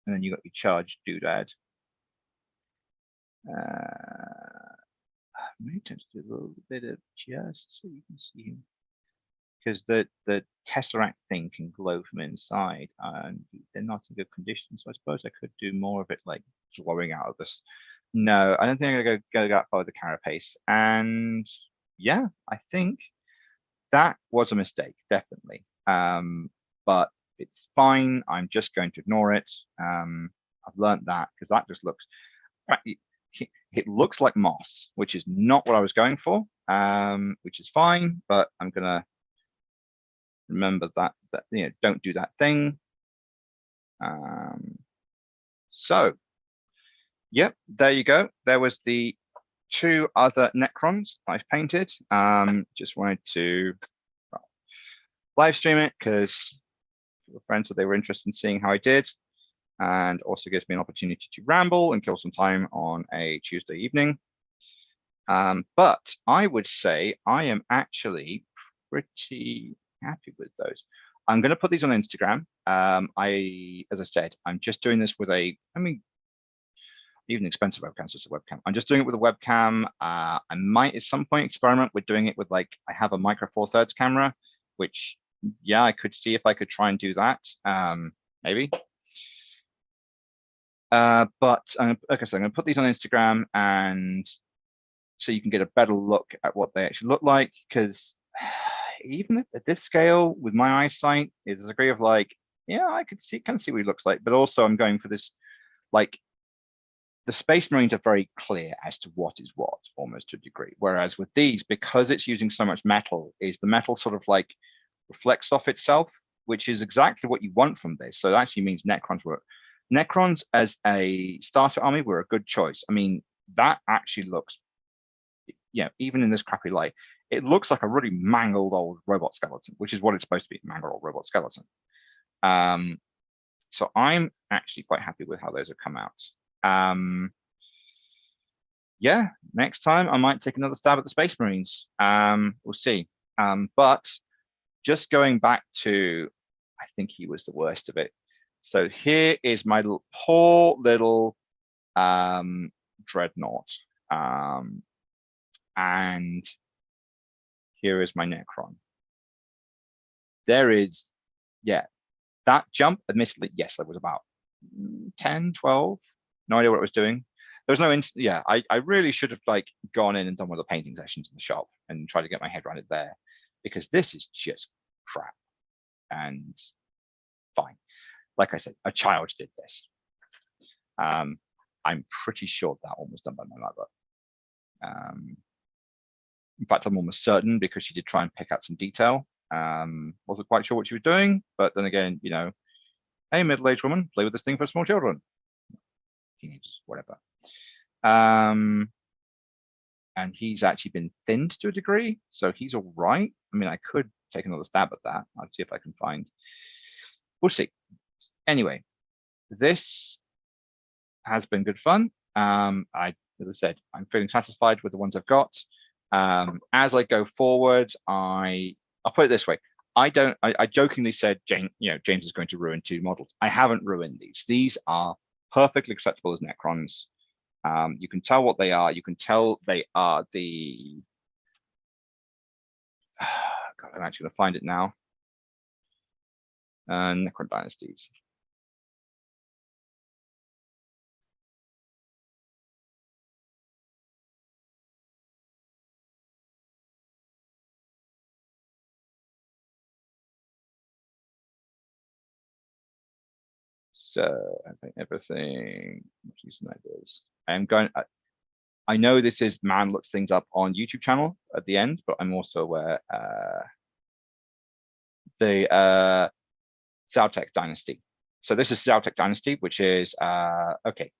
And then you got your charged doodad. Maybe to do a little bit of just so you can see him, because the tesseract thing can glow from inside, and they're not in good condition. So I suppose I could do more of it, like glowing out of this. No, I don't think I'm gonna go that far with the carapace. And yeah, I think that was a mistake, definitely. But it's fine. I'm just going to ignore it. I've learned that because that just looks, it looks like moss, which is not what I was going for, which is fine, but I'm gonna remember that you know, don't do that thing. So yep, there you go. There was the two other Necrons I've painted. Just wanted to live stream it because friends said they were interested in seeing how I did, and also gives me an opportunity to ramble and kill some time on a Tuesday evening. But I would say I am actually pretty happy with those. I'm going to put these on Instagram. As I said, I'm just doing this with even expensive webcams, just a webcam. I'm just doing it with a webcam. I might at some point experiment with doing it with I have a micro four thirds camera, which yeah, I could see if I could try and do that. Maybe. But okay, so I'm going to put these on Instagram, and so you can get a better look at what they actually look like. Because even at this scale, with my eyesight, there's a degree of yeah, I could kind of see what he looks like. But also, I'm going for this the Space Marines are very clear as to what is what, almost to a degree. Whereas with these, because it's using so much metal, is the metal sort of reflects off itself, which is exactly what you want from this. So it actually means Necrons as a starter army were a good choice. I mean, that actually looks, yeah, even in this crappy light, it looks like a really mangled old robot skeleton, which is what it's supposed to be, mangled old robot skeleton. So I'm actually quite happy with how those have come out. Yeah, next time I might take another stab at the Space Marines. We'll see. But just going back to, I think he was the worst of it. So here is my poor little dreadnought. And here is my Necron. There is, yeah, that jump, admittedly, yes, I was about 10, 12, no idea what I was doing. There was no, yeah, I really should have gone in and done one of the painting sessions in the shop and tried to get my head around it there, because this is just crap and fine. Like I said, a child did this. I'm pretty sure that one was done by my mother. In fact, I'm almost certain, because she did try and pick out some detail. Wasn't quite sure what she was doing, but then again, you know, hey, middle-aged woman, play with this thing for small children, teenagers, whatever. And he's actually been thinned to a degree, so he's all right. I mean, I could take another stab at that. I'll see if I can find. We'll see. Anyway, this has been good fun. As I said, I'm feeling satisfied with the ones I've got. As I go forward, I'll put it this way. I jokingly said, James is going to ruin 2 models. I haven't ruined these. These are perfectly acceptable as Necrons. You can tell what they are. You can tell they are the. God, I'm actually going to find it now. Necron dynasties. So I think everything. Using ideas. I'm going. I know this is Man looks things up on YouTube channel at the end, but I'm also aware the Zaltec dynasty. So this is Zaltec dynasty, which is okay.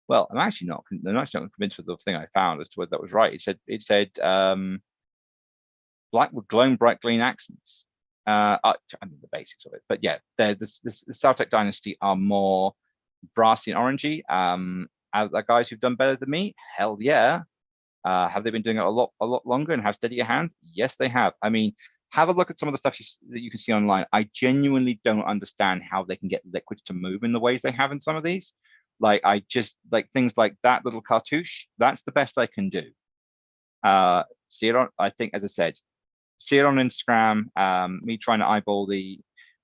Well, I'm actually not convinced with the thing I found as to whether that was right. It said black with glowing bright green accents. I mean the basics of it, but yeah, the Zaltec dynasty are more brassy and orangey. Are there guys who've done better than me? Hell yeah. Have they been doing it a lot longer and have steadier hands? Yes, they have. I mean, have a look at some of the stuff that you can see online. I genuinely don't understand how they can get liquids to move in the ways they have in some of these. Like I just like things like that little cartouche. That's the best I can do. See it on. I think, as I said, see it on Instagram. Me trying to eyeball the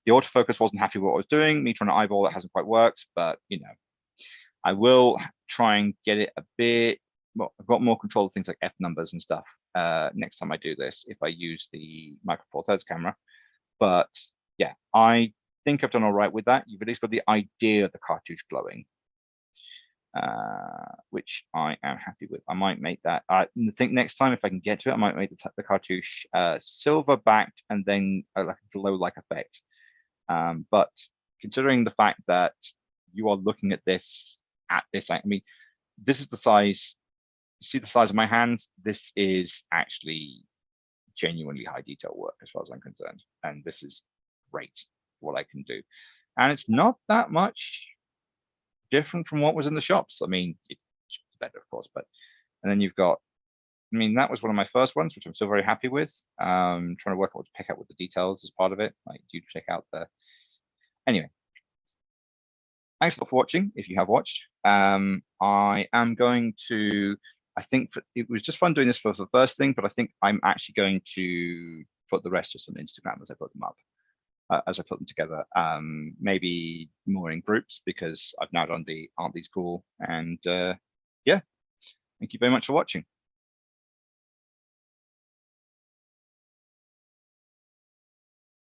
autofocus wasn't happy with what I was doing. Me trying to eyeball it hasn't quite worked, but I will try and get it a bit. Well, I've got more control of things like F numbers and stuff next time I do this if I use the Micro Four Thirds camera. But yeah, I think I've done all right with that. You've at least got the idea of the cartouche glowing, which I am happy with. I might make that. I think next time if I can get to it, I might make the cartouche silver backed and then like a glow-like effect. But considering the fact that you are looking at this I mean, this is the size. You see the size of my hands? This is actually genuinely high detail work as far as I'm concerned. And this is great what I can do. And it's not that much different from what was in the shops. I mean, it's better, of course, but and then you've got, I mean, that was one of my first ones, which I'm still very happy with. Trying to work out what to pick out with the details as part of it. Like, do check out the anyway. Thanks a lot for watching. If you have watched, I am going to. I think it was just fun doing this for the first thing, but I think I'm actually going to put the rest just on Instagram as I put them up, as I put them together. Maybe more in groups because I've now done the aren't these cool? And yeah, thank you very much for watching.